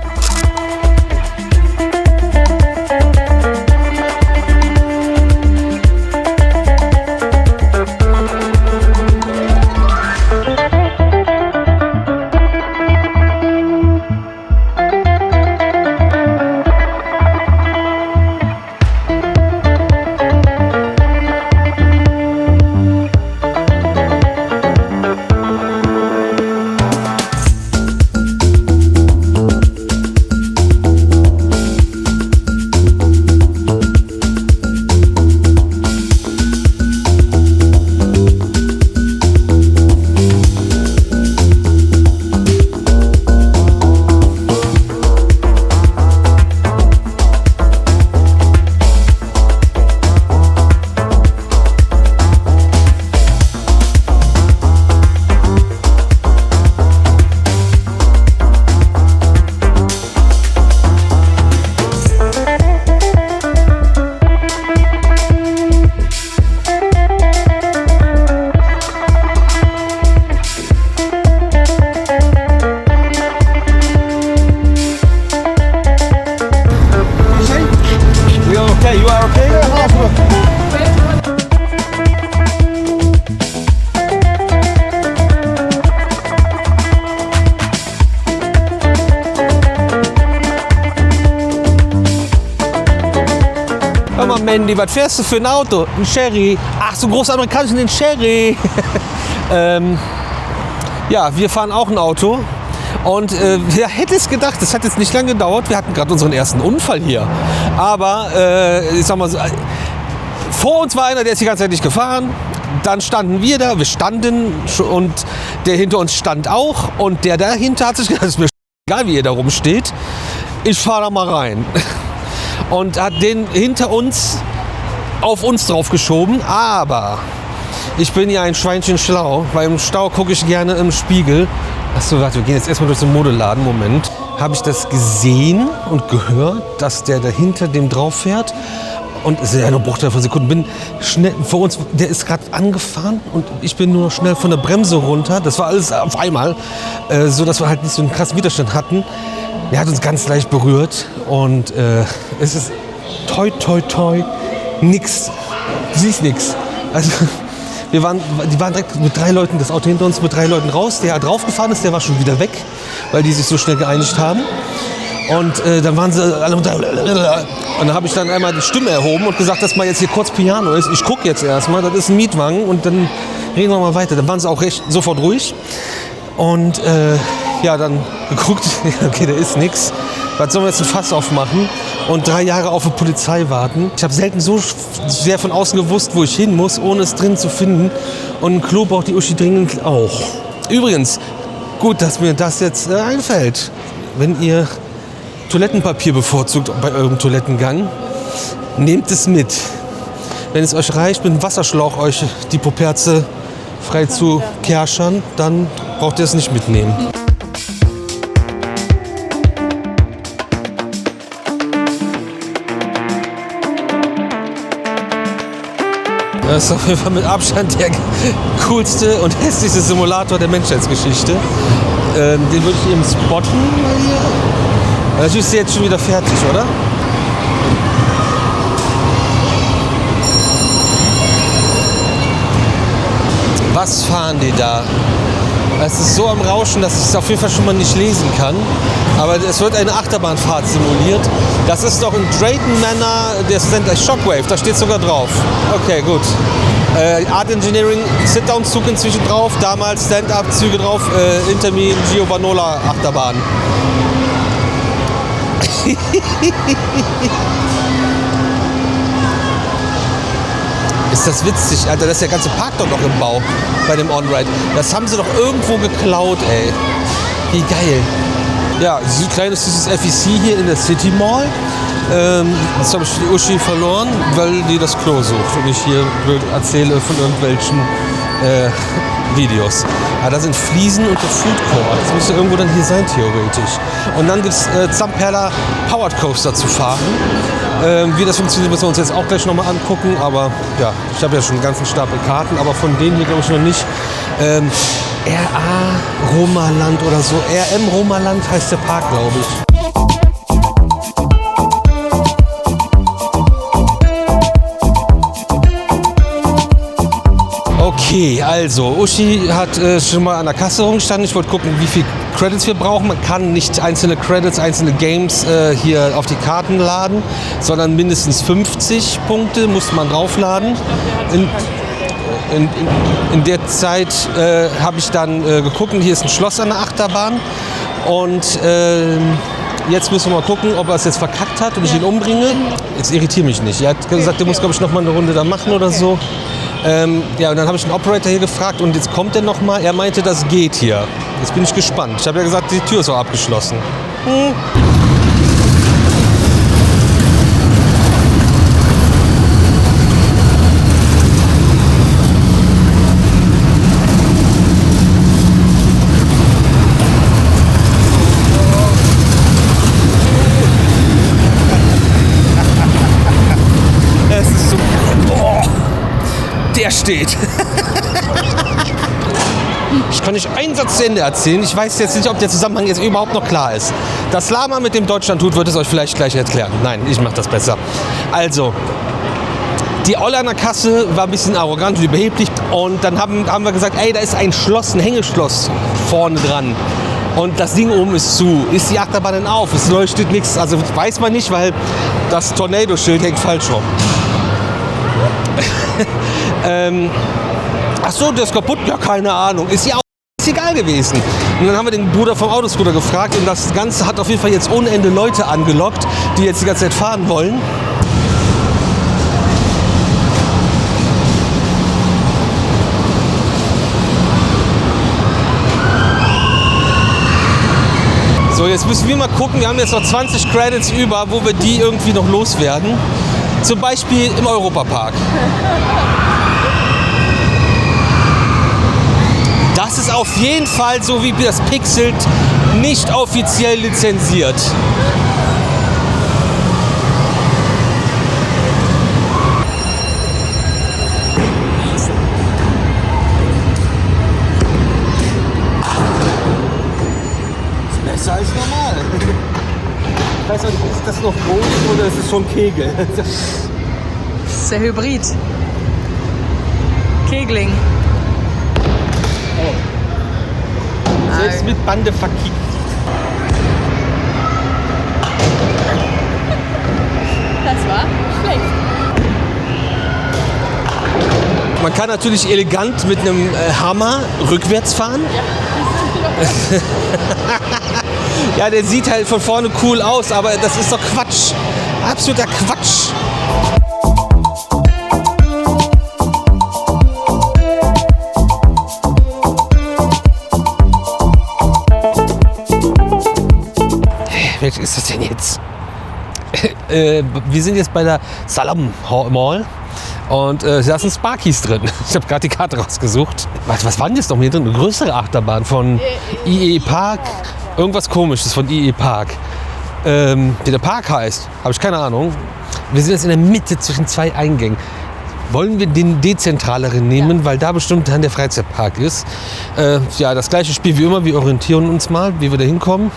Andy, was fährst du für ein Auto? Ein Sherry. Ach, so groß amerikanisch, ein Sherry. Ja, wir fahren auch ein Auto. Und wer hätte es gedacht, das hat jetzt nicht lange gedauert. Wir hatten gerade unseren ersten Unfall hier. Aber ich sag mal so, vor uns war einer, der ist die ganze Zeit nicht gefahren. Dann standen wir da, wir standen und der hinter uns stand auch. Und der dahinter hat sich gedacht, es ist mir egal, wie ihr da rumsteht. Ich fahre da mal rein. Und hat den hinter uns auf uns drauf geschoben. Aber ich bin ja ein Schweinchen schlau, weil im Stau gucke ich gerne im Spiegel. Achso, warte, wir gehen jetzt erstmal durch den Modeladen. Moment. Habe ich das gesehen und gehört, dass der dahinter dem drauf fährt. Und es ist ja nur ein Bruchteil von Sekunden. Bin schnell vor uns, der ist gerade angefahren und ich bin nur schnell von der Bremse runter. Das war alles auf einmal, so dass wir halt nicht so einen krassen Widerstand hatten. Der hat uns ganz leicht berührt und es ist toi toi toi nix. Du siehst nix. Also die waren direkt mit 3 Leuten, das Auto hinter uns, mit 3 Leuten raus. Der draufgefahren ist, der war schon wieder weg, weil die sich so schnell geeinigt haben. Und dann waren sie alle unter. Und dann habe ich dann einmal die Stimme erhoben und gesagt, dass mal jetzt hier kurz Piano ist. Ich gucke jetzt erstmal, das ist ein Mietwagen und dann reden wir mal weiter. Dann waren sie auch recht sofort ruhig. Und ja, dann geguckt, okay, da ist nichts. Was sollen wir jetzt ein Fass aufmachen und 3 Jahre auf die Polizei warten? Ich habe selten so sehr von außen gewusst, wo ich hin muss, ohne es drin zu finden. Und ein Klo braucht die Uschi dringend auch. Übrigens, gut, dass mir das jetzt einfällt. Wenn ihr Toilettenpapier bevorzugt bei eurem Toilettengang, nehmt es mit. Wenn es euch reicht, mit einem Wasserschlauch euch die Poperze frei zu kerschern, dann braucht ihr es nicht mitnehmen. Das ist auf jeden Fall mit Abstand der coolste und hässlichste Simulator der Menschheitsgeschichte. Den würde ich eben spotten. Natürlich ist der jetzt schon wieder fertig, oder? Was fahren die da? Es ist so am Rauschen, dass ich es auf jeden Fall schon mal nicht lesen kann. Aber es wird eine Achterbahnfahrt simuliert. Das ist doch in Drayton Manor der Shockwave, da steht sogar drauf. Okay, gut. Art Engineering, Sit-Down-Zug inzwischen drauf, damals Stand-Up-Züge drauf, Intermin, Giovanola Achterbahn. Ist das witzig, Alter, das ist der ganze Park doch noch im Bau bei dem On-Ride. Das haben sie doch irgendwo geklaut, ey. Wie geil. Ja, ein kleines süßes FEC hier in der City Mall. Jetzt habe ich die Uschi verloren, weil die das Klo sucht und ich hier erzähle von irgendwelchen Videos. Aber da sind Fliesen und der Food Court. Das müsste irgendwo dann hier sein, theoretisch. Und dann gibt es Zamperla Powered Coaster zu fahren. Wie das funktioniert, müssen wir uns jetzt auch gleich nochmal angucken. Aber ja, ich habe ja schon einen ganzen Stapel Karten, aber von denen hier glaube ich noch nicht. RA Romaland oder so. RM Romaland heißt der Park, glaube ich. Okay, also Uschi hat schon mal an der Kasse rumgestanden. Ich wollte gucken, wie viel Credits wir brauchen. Man kann nicht einzelne Credits, einzelne Games hier auf die Karten laden, sondern mindestens 50 Punkte muss man draufladen. In der Zeit habe ich dann geguckt, hier ist ein Schloss an der Achterbahn und jetzt müssen wir mal gucken, ob er es jetzt verkackt hat und ich ihn umbringe. Jetzt irritiert mich nicht. Er hat gesagt, er muss, glaube ich, noch mal eine Runde da machen oder so. Ja, und dann habe ich den Operator hier gefragt und jetzt kommt er noch mal. Er meinte, das geht hier. Jetzt bin ich gespannt. Ich habe ja gesagt, die Tür ist auch abgeschlossen. Es ist so... Oh, der steht. Ich kann nicht einen Satz zu Ende erzählen. Ich weiß jetzt nicht, ob der Zusammenhang jetzt überhaupt noch klar ist. Das Lama mit dem Deutschland tut, wird es euch vielleicht gleich erklären. Nein, ich mache das besser. Also, die Olle an der Kasse war ein bisschen arrogant und überheblich. Und dann haben wir gesagt, ey, da ist ein Schloss, ein Hängeschloss vorne dran. Und das Ding oben ist zu. Ist die Achterbahn denn auf? Es leuchtet nichts. Also weiß man nicht, weil das Tornado-Schild hängt falsch rum. Ach so, der ist kaputt? Ja, keine Ahnung. Ist ja auch egal gewesen. Und dann haben wir den Bruder vom Autoscooter gefragt und das Ganze hat auf jeden Fall jetzt ohne Ende Leute angelockt, die jetzt die ganze Zeit fahren wollen. So, jetzt müssen wir mal gucken, wir haben jetzt noch 20 Credits über, wo wir die irgendwie noch loswerden. Zum Beispiel im Europapark. Das ist auf jeden Fall, so wie das Pixelt, nicht offiziell lizenziert. Besser als normal. Ich weiß auch nicht, ist das noch Boden oder ist es schon Kegel? Das ist der Hybrid. Kegling. Selbst mit Bande verkickt. Das war schlecht. Man kann natürlich elegant mit einem Hammer rückwärts fahren. Ja, der sieht halt von vorne cool aus, aber das ist doch Quatsch. Absoluter Quatsch. Welches ist das denn jetzt? Wir sind jetzt bei der Salam Mall und da sind Sparkies drin. Ich habe gerade die Karte rausgesucht. Was war denn jetzt noch hier drin? Eine größere Achterbahn von IE Park. Irgendwas Komisches von IE Park. Wie der Park heißt, habe ich keine Ahnung. Wir sind jetzt in der Mitte zwischen zwei Eingängen. Wollen wir den dezentraleren nehmen, weil da bestimmt dann der Freizeitpark ist. Ja, das gleiche Spiel wie immer. Wir orientieren uns mal, wie wir da hinkommen.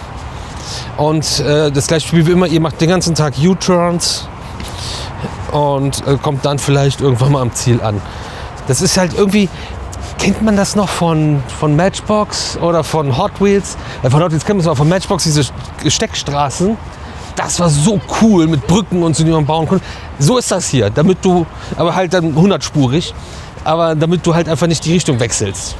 Und das gleiche Spiel wie immer, ihr macht den ganzen Tag U-Turns und kommt dann vielleicht irgendwann mal am Ziel an. Das ist halt irgendwie, kennt man das noch von Matchbox oder von Hot Wheels? Von Hot Wheels kennt man es auch von Matchbox, diese Steckstraßen. Das war so cool mit Brücken und so, die man bauen konnte. So ist das hier, damit du, aber halt dann 100-spurig, aber damit du halt einfach nicht die Richtung wechselst.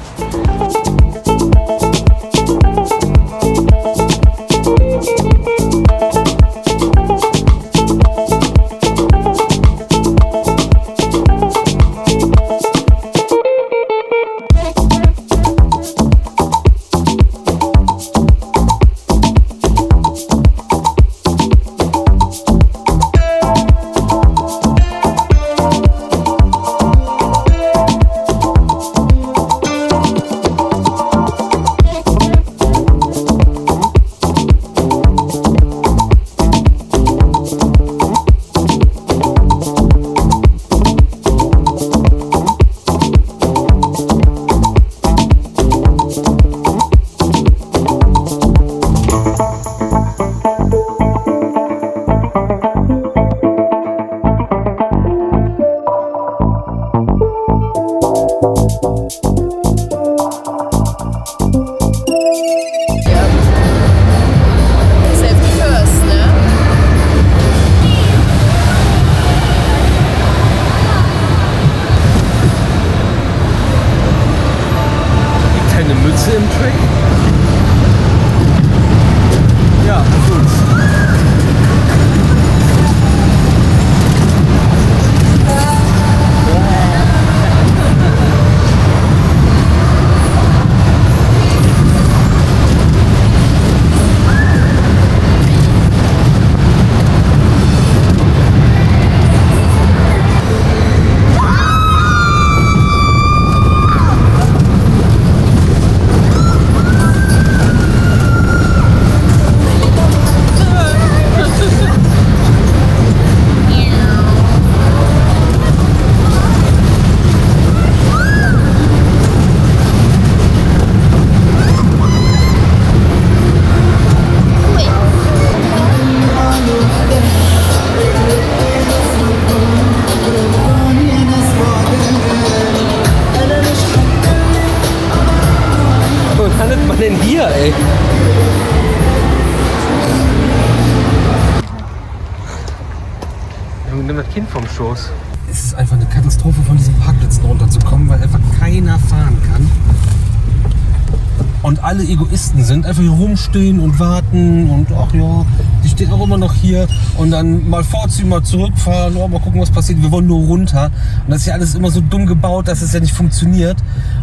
Im Track. Ja, gut. Wo landet man denn hier, ey? Nimm das Kind vom Schoß. es ist einfach eine Katastrophe, von diesen Parkplätzen runterzukommen, weil einfach keiner fahren kann. Und alle Egoisten sind, einfach hier rumstehen und warten und ach ja, die stehen auch immer noch hier und dann mal vorziehen, mal zurückfahren, oh, mal gucken, was passiert, wir wollen nur runter. Und das ist ja alles immer so dumm gebaut, dass es ja nicht funktioniert.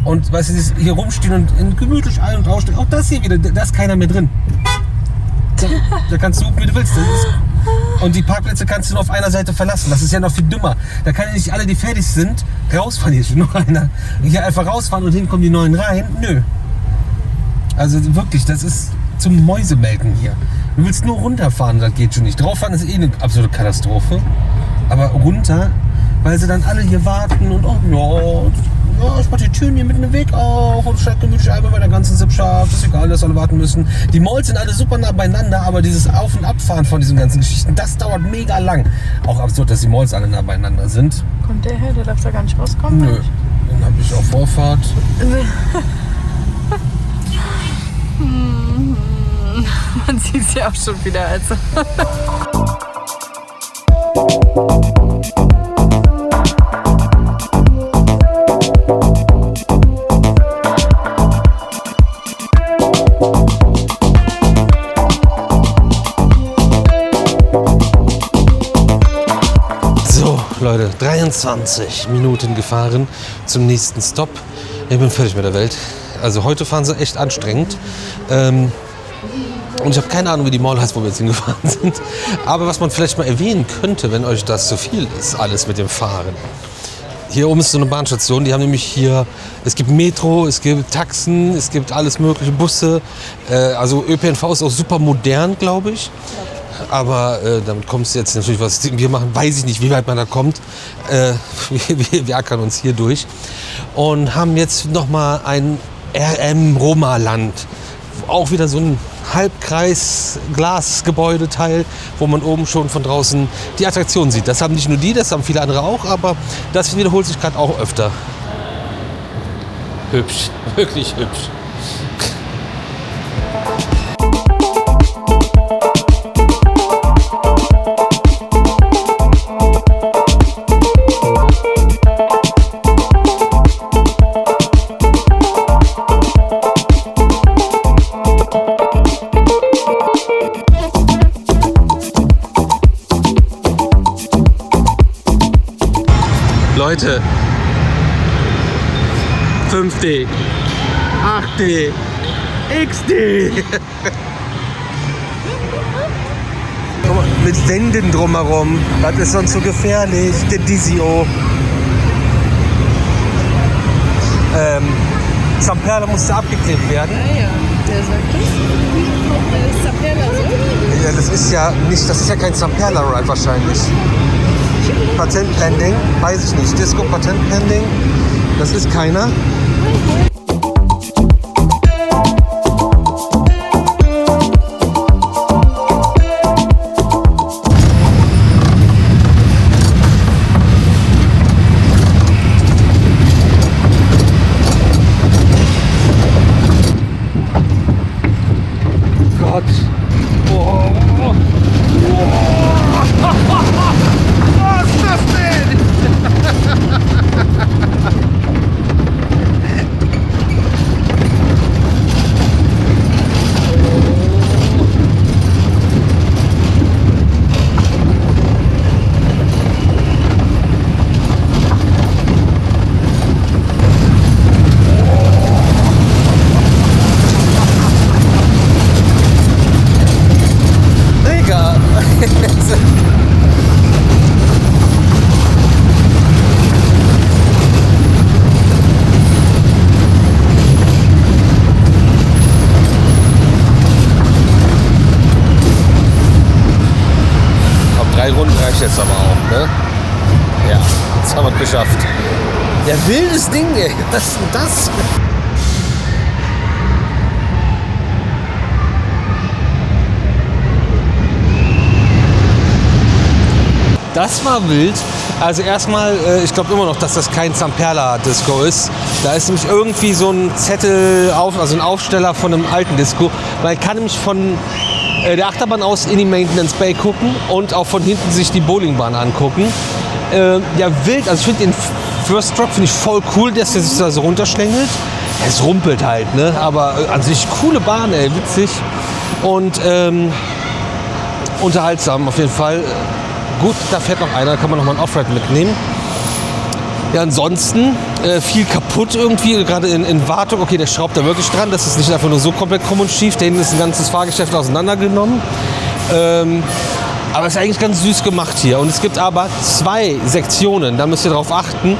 Und weißt du, dieses hier rumstehen und gemütlich ein- und ausstehen, auch das hier wieder, da ist keiner mehr drin. Da kannst du, wie du willst. Und die Parkplätze kannst du nur auf einer Seite verlassen. Das ist ja noch viel dümmer. Da kann ja nicht alle, die fertig sind, rausfahren. Hier ist noch einer. Hier einfach rausfahren und hinten kommen die Neuen rein. Nö. Also wirklich, das ist zum Mäusemelken hier. Du willst nur runterfahren, das geht schon nicht. Drauffahren ist eine absolute Katastrophe. Aber runter, weil sie dann alle hier warten und oh ja, ich mach die Türen hier mitten im Weg auf und steig gemütlich einmal bei der ganzen Sippschaft. Ist egal, dass alle warten müssen. Die Malls sind alle super nah beieinander, aber dieses Auf- und Abfahren von diesen ganzen Geschichten, das dauert mega lang. Auch absurd, dass die Malls alle nah beieinander sind. Kommt der her? Der darf da gar nicht rauskommen? Nö, dann habe ich auch Vorfahrt. Man sieht es ja auch schon wieder. Also. So, Leute, 23 Minuten gefahren zum nächsten Stopp. Ich bin fertig mit der Welt. Also heute fahren sie echt anstrengend. Und ich habe keine Ahnung, wie die Mall heißt, wo wir jetzt hingefahren sind. Aber was man vielleicht mal erwähnen könnte, wenn euch das zu viel ist, alles mit dem Fahren. Hier oben ist so eine Bahnstation, die haben nämlich hier, es gibt Metro, es gibt Taxen, es gibt alles mögliche, Busse. Also ÖPNV ist auch super modern, glaube ich. Aber damit kommst du jetzt natürlich, was wir machen, weiß ich nicht, wie weit man da kommt. Wir ackern uns hier durch und haben jetzt nochmal ein RM-Roma-Land. Auch wieder so ein Halbkreis-Glasgebäudeteil, wo man oben schon von draußen die Attraktion sieht. Das haben nicht nur die, das haben viele andere auch, aber das wiederholt sich gerade auch öfter. Hübsch, wirklich hübsch. Leute, 5D, 8D, XD. Guck mal, mit Wänden drumherum, das ist sonst so gefährlich, der Disio. Zamperla musste abgeklebt werden. Ja, der sagt das. Zamperla so? Ja, das ist ja kein Zamperla-Ride wahrscheinlich. Patent pending, weiß ich nicht. Disco Patent pending, das ist keiner. Gott. Oh. Was ist das denn? Digga. Komm, 3 Runden reicht jetzt aber auch, ne? Ja, jetzt haben wir es geschafft. Ja, wildes Ding, ey. Was ist denn das? Das war wild. Also erstmal, ich glaube immer noch, dass das kein Zamperla-Disco ist. Da ist nämlich irgendwie so ein Zettel, also ein Aufsteller von einem alten Disco. Weil ich kann nämlich von der Achterbahn aus in die Maintenance Bay gucken und auch von hinten sich die Bowlingbahn angucken. ja, wild. Also ich finde den First Drop finde ich voll cool, dass der sich da so runterschlängelt. Es rumpelt halt, ne? Aber an sich coole Bahn, ey, witzig. Und unterhaltsam auf jeden Fall. Gut, da fährt noch einer, kann man noch mal einen Offride mitnehmen. Ja, ansonsten viel kaputt irgendwie, gerade in Wartung. Okay, der schraubt da wirklich dran. Das ist nicht einfach nur so komplett krumm und schief. Da hinten ist ein ganzes Fahrgeschäft auseinandergenommen. Aber es ist eigentlich ganz süß gemacht hier. Und es gibt aber 2 Sektionen, da müsst ihr drauf achten.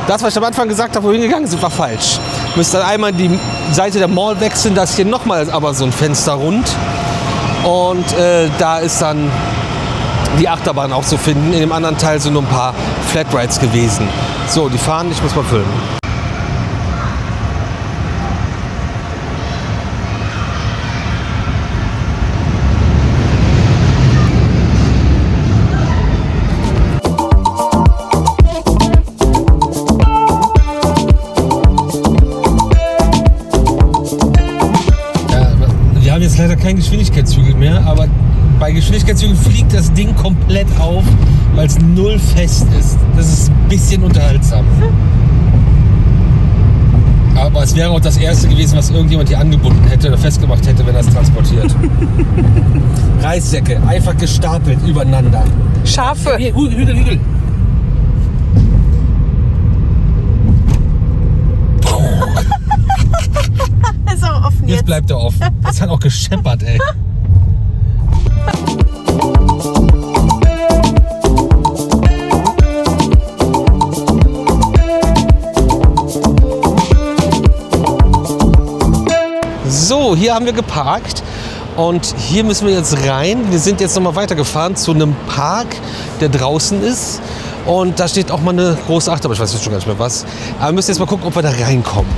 Das, was ich am Anfang gesagt habe, wo wir hingegangen sind, war falsch. Ihr müsst dann einmal die Seite der Mall wechseln. Da ist hier nochmal aber so ein Fenster rund. Und da ist dann die Achterbahn auch zu finden. In dem anderen Teil sind nur ein paar Flatrides gewesen. So, die fahren, ich muss mal filmen. Wir haben jetzt leider keinen Geschwindigkeitshügel mehr, aber bei Geschwindigkeitshügel fliegt das Ding komplett auf, weil es null fest ist. Das ist ein bisschen unterhaltsam. Aber es wäre auch das erste gewesen, was irgendjemand hier angebunden hätte oder festgemacht hätte, wenn er es transportiert. Reissäcke, einfach gestapelt übereinander. Schafe. Hier, Hügel. Ist auch offen Jetzt jetzt. bleibt er offen. Das hat auch gescheppert, ey. So, hier haben wir geparkt und hier müssen wir jetzt rein. Wir sind jetzt noch mal weitergefahren zu einem Park, der draußen ist. Und da steht auch mal eine große Achterbahn, ich weiß jetzt schon gar nicht mehr was. Aber wir müssen jetzt mal gucken, ob wir da reinkommen.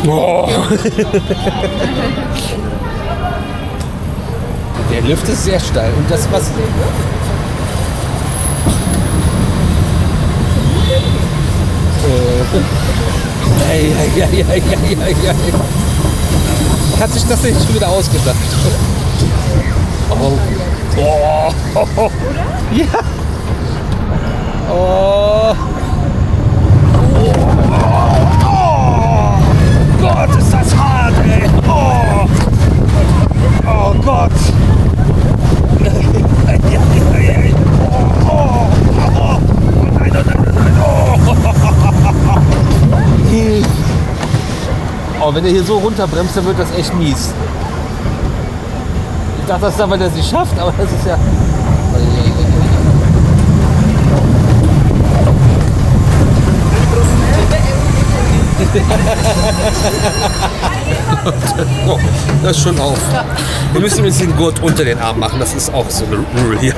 Oh. Der Lift ist sehr steil und das was. Hat sich das nicht schon wieder ausgedacht? Oh. Oh. Ja. Oh. Gott, ist das hart, ey. Oh, oh Gott. Oh, nein, nein. Oh, wenn er hier so runterbremst, dann wird das echt mies. Ich dachte, das ist dann, weil er es nicht schafft, aber das ist ja... Oh, das ist schon auf. Wir müssen jetzt den Gurt unter den Arm machen, das ist auch so eine Rule hier.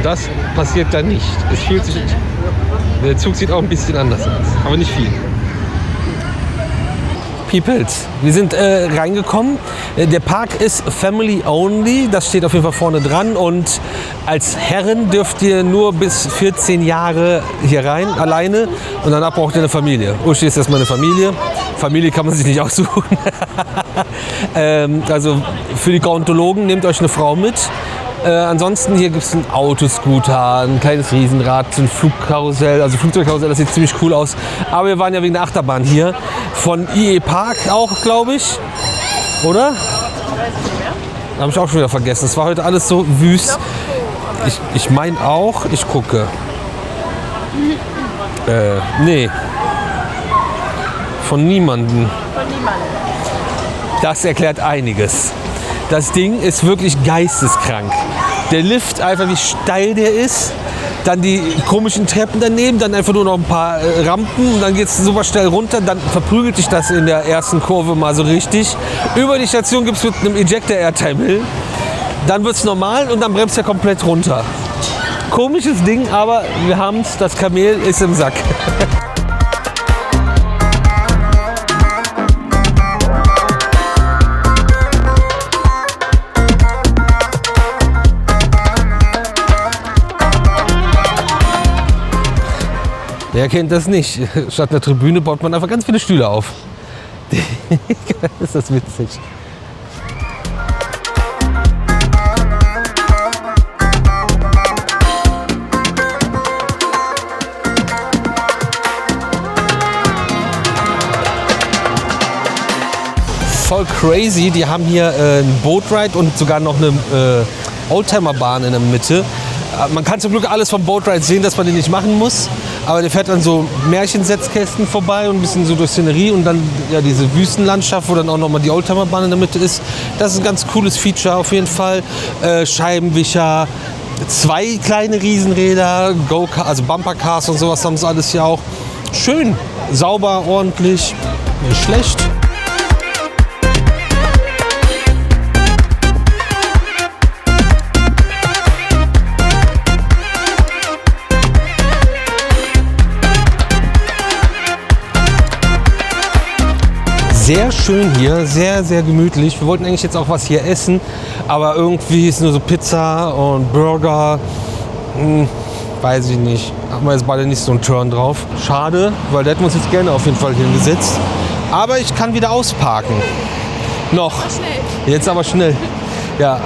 Das passiert da nicht. Es fühlt sich. Der Zug sieht auch ein bisschen anders aus, aber nicht viel. Peoples, wir sind reingekommen. Der Park ist Family Only, das steht auf jeden Fall vorne dran. Und als Herren dürft ihr nur bis 14 Jahre hier rein, alleine. Und danach braucht ihr eine Familie. Uschi ist erstmal eine Familie. Familie kann man sich nicht aussuchen. Also für die Gerontologen nehmt euch eine Frau mit. Ansonsten hier gibt es einen Autoscooter, ein kleines Riesenrad, ein Flugkarussell, also Flugzeugkarussell, das sieht ziemlich cool aus. Aber wir waren ja wegen der Achterbahn hier. Von IE Park auch, glaube ich. Oder? Habe ich auch schon wieder vergessen. Es war heute alles so wüst. Ich meine auch, ich gucke. Nee. Von niemandem. Das erklärt einiges. Das Ding ist wirklich geisteskrank. Der Lift, einfach wie steil der ist. Dann die komischen Treppen daneben, dann einfach nur noch ein paar Rampen und dann geht es super schnell runter. Dann verprügelt sich das in der ersten Kurve mal so richtig. Über die Station gibt es mit einem Ejector Airtime Hill. Dann wird es normal und dann bremst er komplett runter. Komisches Ding, aber wir haben es. Das Kamel ist im Sack. Wer kennt das nicht? Statt einer Tribüne baut man einfach ganz viele Stühle auf. Ist das witzig. Voll crazy, die haben hier einen Boatride und sogar noch eine Oldtimerbahn in der Mitte. Man kann zum Glück alles vom Boatride sehen, dass man den nicht machen muss. Aber der fährt dann so Märchensetzkästen vorbei und ein bisschen so durch Szenerie und dann ja diese Wüstenlandschaft, wo dann auch nochmal die Oldtimerbahn in der Mitte ist. Das ist ein ganz cooles Feature auf jeden Fall. Scheibenwischer, 2 kleine Riesenräder, also Bumpercars und sowas haben sie alles hier auch. Schön, sauber, ordentlich, nicht schlecht. Sehr schön hier, sehr, sehr gemütlich. Wir wollten eigentlich jetzt auch was hier essen, aber irgendwie ist nur so Pizza und Burger. Weiß ich nicht. Haben wir jetzt beide nicht so einen Turn drauf. Schade, weil da hätten wir uns jetzt gerne auf jeden Fall hingesetzt. Aber ich kann wieder ausparken. Noch. Jetzt aber schnell. Ja.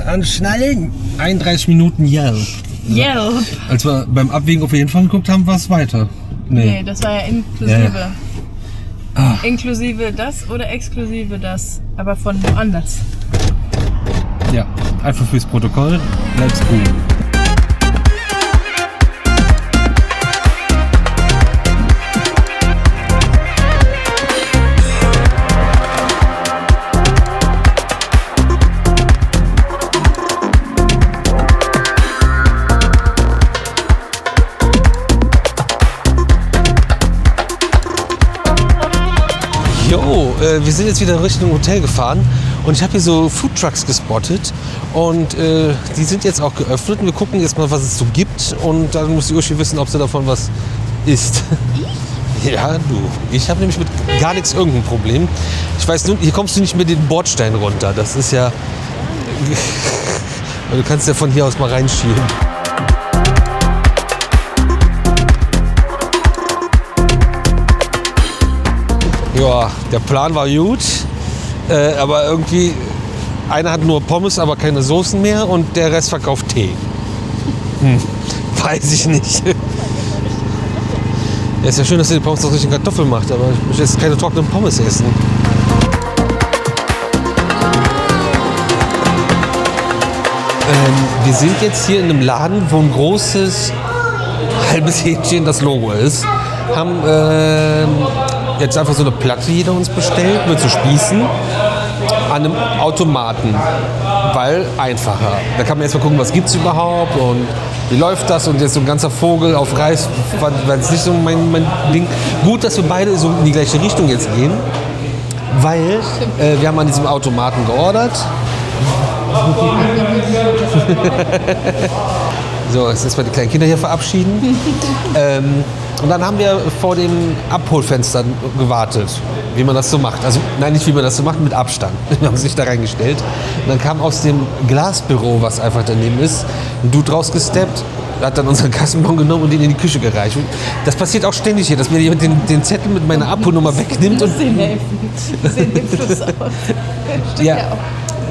Anschnallen. 31 Minuten Yelp. Yelp. Als wir beim Abwägen auf jeden Fall geguckt haben, war es weiter. Nee, das war ja inklusive. Ja. Inklusive das oder exklusive das, aber von woanders. Ja, einfach fürs Protokoll. Bleib's cool. Wir sind jetzt wieder Richtung Hotel gefahren und ich habe hier so Foodtrucks gespottet und die sind jetzt auch geöffnet und wir gucken jetzt mal, was es so gibt und dann muss die Uschi wissen, ob sie davon was isst. Ja, du. Ich habe nämlich mit gar nichts irgendein Problem. Ich weiß nur, hier kommst du nicht mit den Bordstein runter. Das ist ja... Du kannst ja von hier aus mal reinschieben. Ja, der Plan war gut, aber irgendwie einer hat nur Pommes, aber keine Soßen mehr und der Rest verkauft Tee. Weiß ich nicht. Ja, ist ja schön, dass ihr die Pommes aus richtigen Kartoffeln macht, aber ich möchte jetzt keine trockenen Pommes essen. Wir sind jetzt hier in einem Laden, wo ein großes halbes Hähnchen das Logo ist. Haben jetzt einfach so eine Platte jeder uns bestellt mit so Spießen an einem Automaten, weil einfacher. Da kann man erst mal gucken, was gibt's überhaupt und wie läuft das und jetzt so ein ganzer Vogel auf Reis, war jetzt nicht so mein Ding. Gut, dass wir beide so in die gleiche Richtung jetzt gehen, weil wir haben an diesem Automaten geordert. So, jetzt erstmal die kleinen Kinder hier verabschieden. Und dann haben wir vor den Abholfenstern gewartet, wie man das so macht. Also nein, nicht wie man das so macht, mit Abstand. Wir haben sich da reingestellt. Und dann kam aus dem Glasbüro, was einfach daneben ist, ein Dude rausgesteppt, hat dann unseren Kassenbon genommen und den in die Küche gereicht. Und das passiert auch ständig hier, dass mir jemand den Zettel mit meiner Abholnummer wegnimmt. Das sehen den Fluss aus. Ja.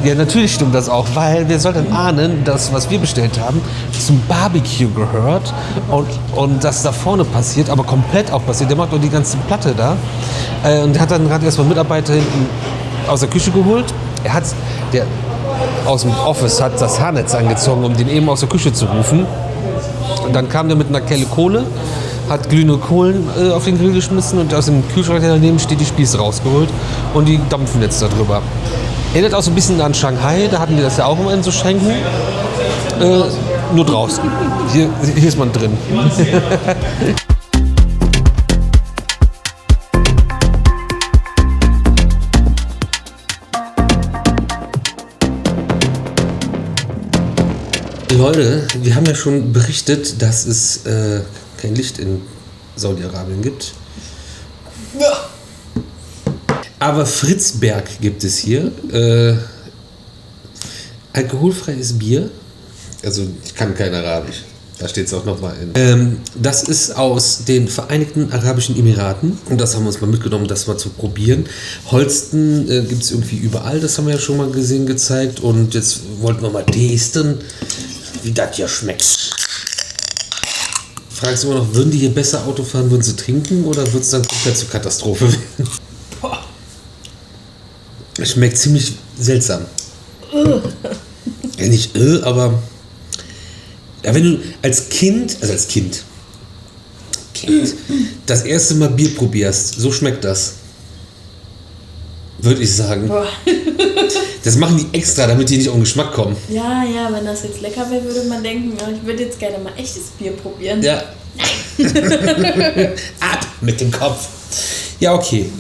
Ja, natürlich stimmt das auch, weil wir sollten ahnen, dass was wir bestellt haben zum Barbecue gehört und das da vorne passiert, aber komplett auch passiert. Der macht auch die ganze Platte da und hat dann gerade erstmal Mitarbeiter hinten aus der Küche geholt. Der aus dem Office hat das Haarnetz angezogen, um den eben aus der Küche zu rufen. Und dann kam der mit einer Kelle Kohle, hat glühende Kohlen auf den Grill geschmissen und aus dem Kühlschrank daneben steht die Spieße rausgeholt und die dampfen jetzt da drüber. Erinnert auch so ein bisschen an Shanghai, da hatten die das ja auch immer in so Schränken. Nur draußen. Hier ist man drin. Leute, wir haben ja schon berichtet, dass es kein Licht in Saudi-Arabien gibt. Ja. Aber Fritzberg gibt es hier. Alkoholfreies Bier. Also ich kann kein Arabisch. Da steht es auch nochmal in. Das ist aus den Vereinigten Arabischen Emiraten. Und das haben wir uns mal mitgenommen, das mal zu probieren. Holsten gibt es irgendwie überall, das haben wir ja schon mal gesehen, gezeigt. Und jetzt wollten wir mal testen, wie das hier schmeckt. Fragst du immer noch, würden die hier besser Auto fahren, würden sie trinken oder wird es dann komplett zur Katastrophe werden? Schmeckt ziemlich seltsam. Ja, nicht aber ja, wenn du als Kind, das erste Mal Bier probierst, so schmeckt das. Würde ich sagen. Boah. Das machen die extra, damit die nicht auf den Geschmack kommen. Ja, wenn das jetzt lecker wäre, würde man denken, ja, ich würde jetzt gerne mal echtes Bier probieren. Ja. Ab mit dem Kopf. Ja, okay.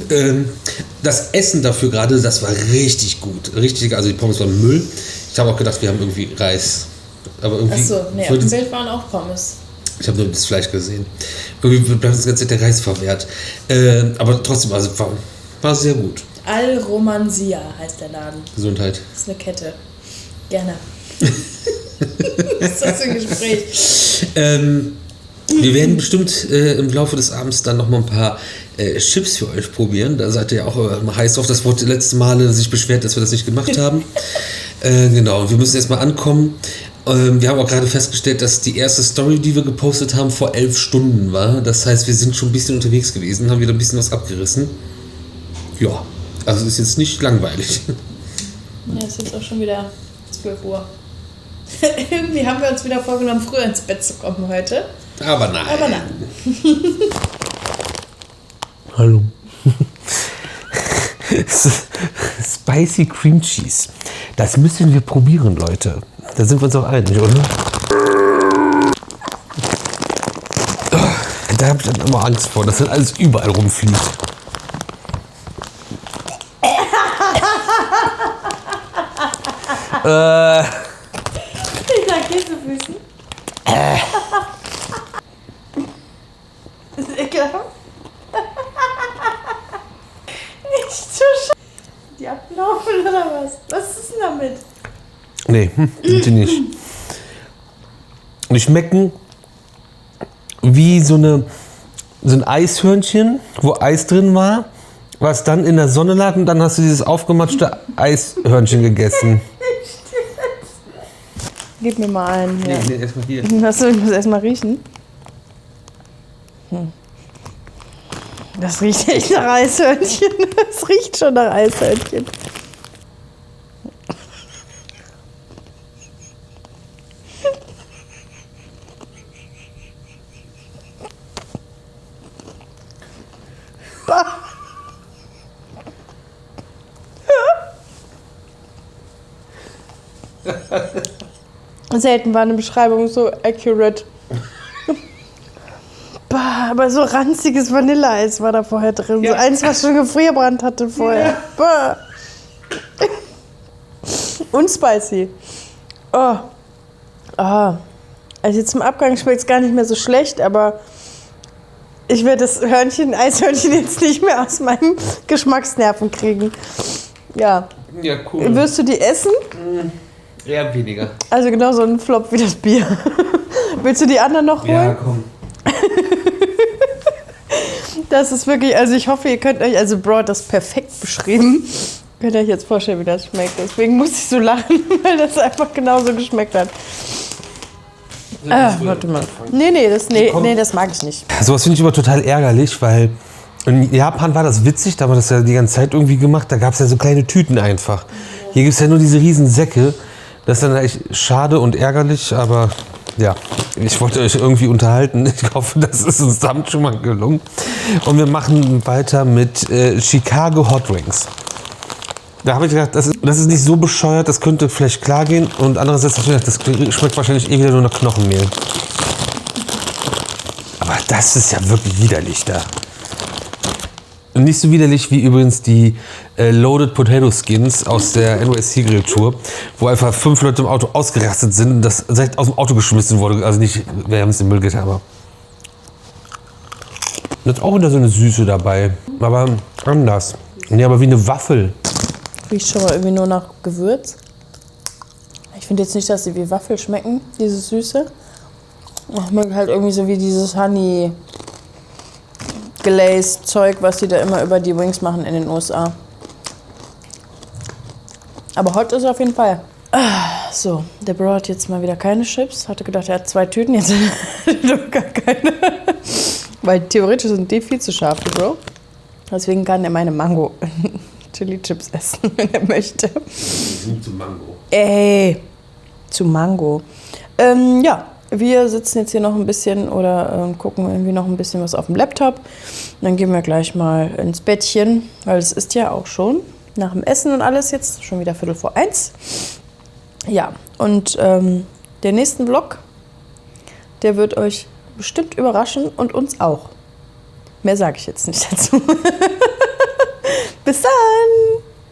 Das Essen dafür gerade, das war richtig gut. Richtig, also die Pommes waren Müll. Ich habe auch gedacht, wir haben irgendwie Reis. Aber irgendwie. Achso, nee, auf dem Bild waren auch Pommes. Ich habe nur das Fleisch gesehen. Irgendwie bleibt das ganze Zeit der Reis verwehrt. Aber trotzdem, also war sehr gut. Al Romansia heißt der Laden. Gesundheit. Das ist eine Kette. Gerne. Was ist das für ein Gespräch? Wir werden bestimmt im Laufe des Abends dann noch mal ein paar Chips für euch probieren. Da seid ihr ja auch mal heiß drauf. Das wurde letzte Male sich beschwert, dass wir das nicht gemacht haben. Genau, wir müssen erstmal ankommen. Wir haben auch gerade festgestellt, dass die erste Story, die wir gepostet haben, vor 11 Stunden war. Das heißt, wir sind schon ein bisschen unterwegs gewesen, haben wieder ein bisschen was abgerissen. Ja, also ist jetzt nicht langweilig. Ja, es ist jetzt auch schon wieder 12 Uhr. Irgendwie haben wir uns wieder vorgenommen, früher ins Bett zu kommen heute. Aber nein. Hallo. Spicy Cream Cheese. Das müssen wir probieren, Leute. Da sind wir uns auch einig, oder? Da habe ich dann immer Angst vor, dass das alles überall rumfliegt. Ich sag Käsefüßen. Ist ekelhaft. Nicht so schön. Die ablaufen oder was? Was ist denn damit? Nee, sind die nicht. Die schmecken wie so ein Eishörnchen, wo Eis drin war, was dann in der Sonne lag und dann hast du dieses aufgematschte Eishörnchen gegessen. Gib mir mal einen. Ja. Nee, erstmal hier. Achso, ich muss erstmal riechen. Das riecht echt nach Eishörnchen. Das riecht schon nach Eishörnchen. Selten war eine Beschreibung so accurate. Bah, aber so ranziges Vanilleeis war da vorher drin. Ja. So eins, was schon gefrierbrannt hatte vorher. Bah. Und spicy. Oh. Ah. Also jetzt zum Abgang schmeckt es gar nicht mehr so schlecht, aber ich werde das Eishörnchen jetzt nicht mehr aus meinen Geschmacksnerven kriegen. Ja. Ja, cool. Wirst du die essen? Eher weniger. Also genau so ein Flop wie das Bier. Willst du die anderen noch holen? Ja, komm. Das ist wirklich, also ich hoffe, ihr könnt euch, also Bro hat das perfekt beschrieben. Könnt ihr euch jetzt vorstellen, wie das schmeckt. Deswegen muss ich so lachen, weil das einfach genauso geschmeckt hat. Warte mal. Nee, das mag ich nicht. Sowas finde ich immer total ärgerlich, weil in Japan war das witzig, da haben wir das ja die ganze Zeit irgendwie gemacht. Da gab es ja so kleine Tüten einfach. Hier gibt es ja nur diese riesen Säcke. Das ist dann echt schade und ärgerlich, aber ja, ich wollte euch irgendwie unterhalten. Ich hoffe, das ist uns damit schon mal gelungen. Und wir machen weiter mit Chicago Hot Wings. Da habe ich gedacht, das ist nicht so bescheuert, das könnte vielleicht klar gehen. Und andererseits habe ich gedacht, das schmeckt wahrscheinlich eh wieder nur nach Knochenmehl. Aber das ist ja wirklich widerlich da. Und nicht so widerlich wie übrigens die Loaded Potato Skins aus der NYC Grill Tour, wo einfach 5 Leute im Auto ausgerastet sind und das direkt aus dem Auto geschmissen wurde. Also nicht, wir haben es in den Müll getan, aber da ist auch wieder so eine Süße dabei, aber anders. Nee, aber wie eine Waffel. Riecht schon mal irgendwie nur nach Gewürz. Ich finde jetzt nicht, dass sie wie Waffel schmecken, diese Süße. Schmeckt halt irgendwie so wie dieses Honey Glazed Zeug, was die da immer über die Wings machen in den USA. Aber hot ist auf jeden Fall. So, der Bro hat jetzt mal wieder keine Chips. Hatte gedacht, er hat 2 Tüten, jetzt hat er gar keine. Weil theoretisch sind die viel zu scharf, die Bro. Deswegen kann er meine Mango Chili Chips essen, wenn er möchte. Zu Mango. Zu Mango. Ja, wir sitzen jetzt hier noch ein bisschen oder gucken irgendwie noch ein bisschen was auf dem Laptop. Und dann gehen wir gleich mal ins Bettchen, weil es ist ja auch schon nach dem Essen und alles jetzt schon wieder 1:15. Ja, und der nächste Vlog, der wird euch bestimmt überraschen und uns auch. Mehr sage ich jetzt nicht dazu. Bis dann!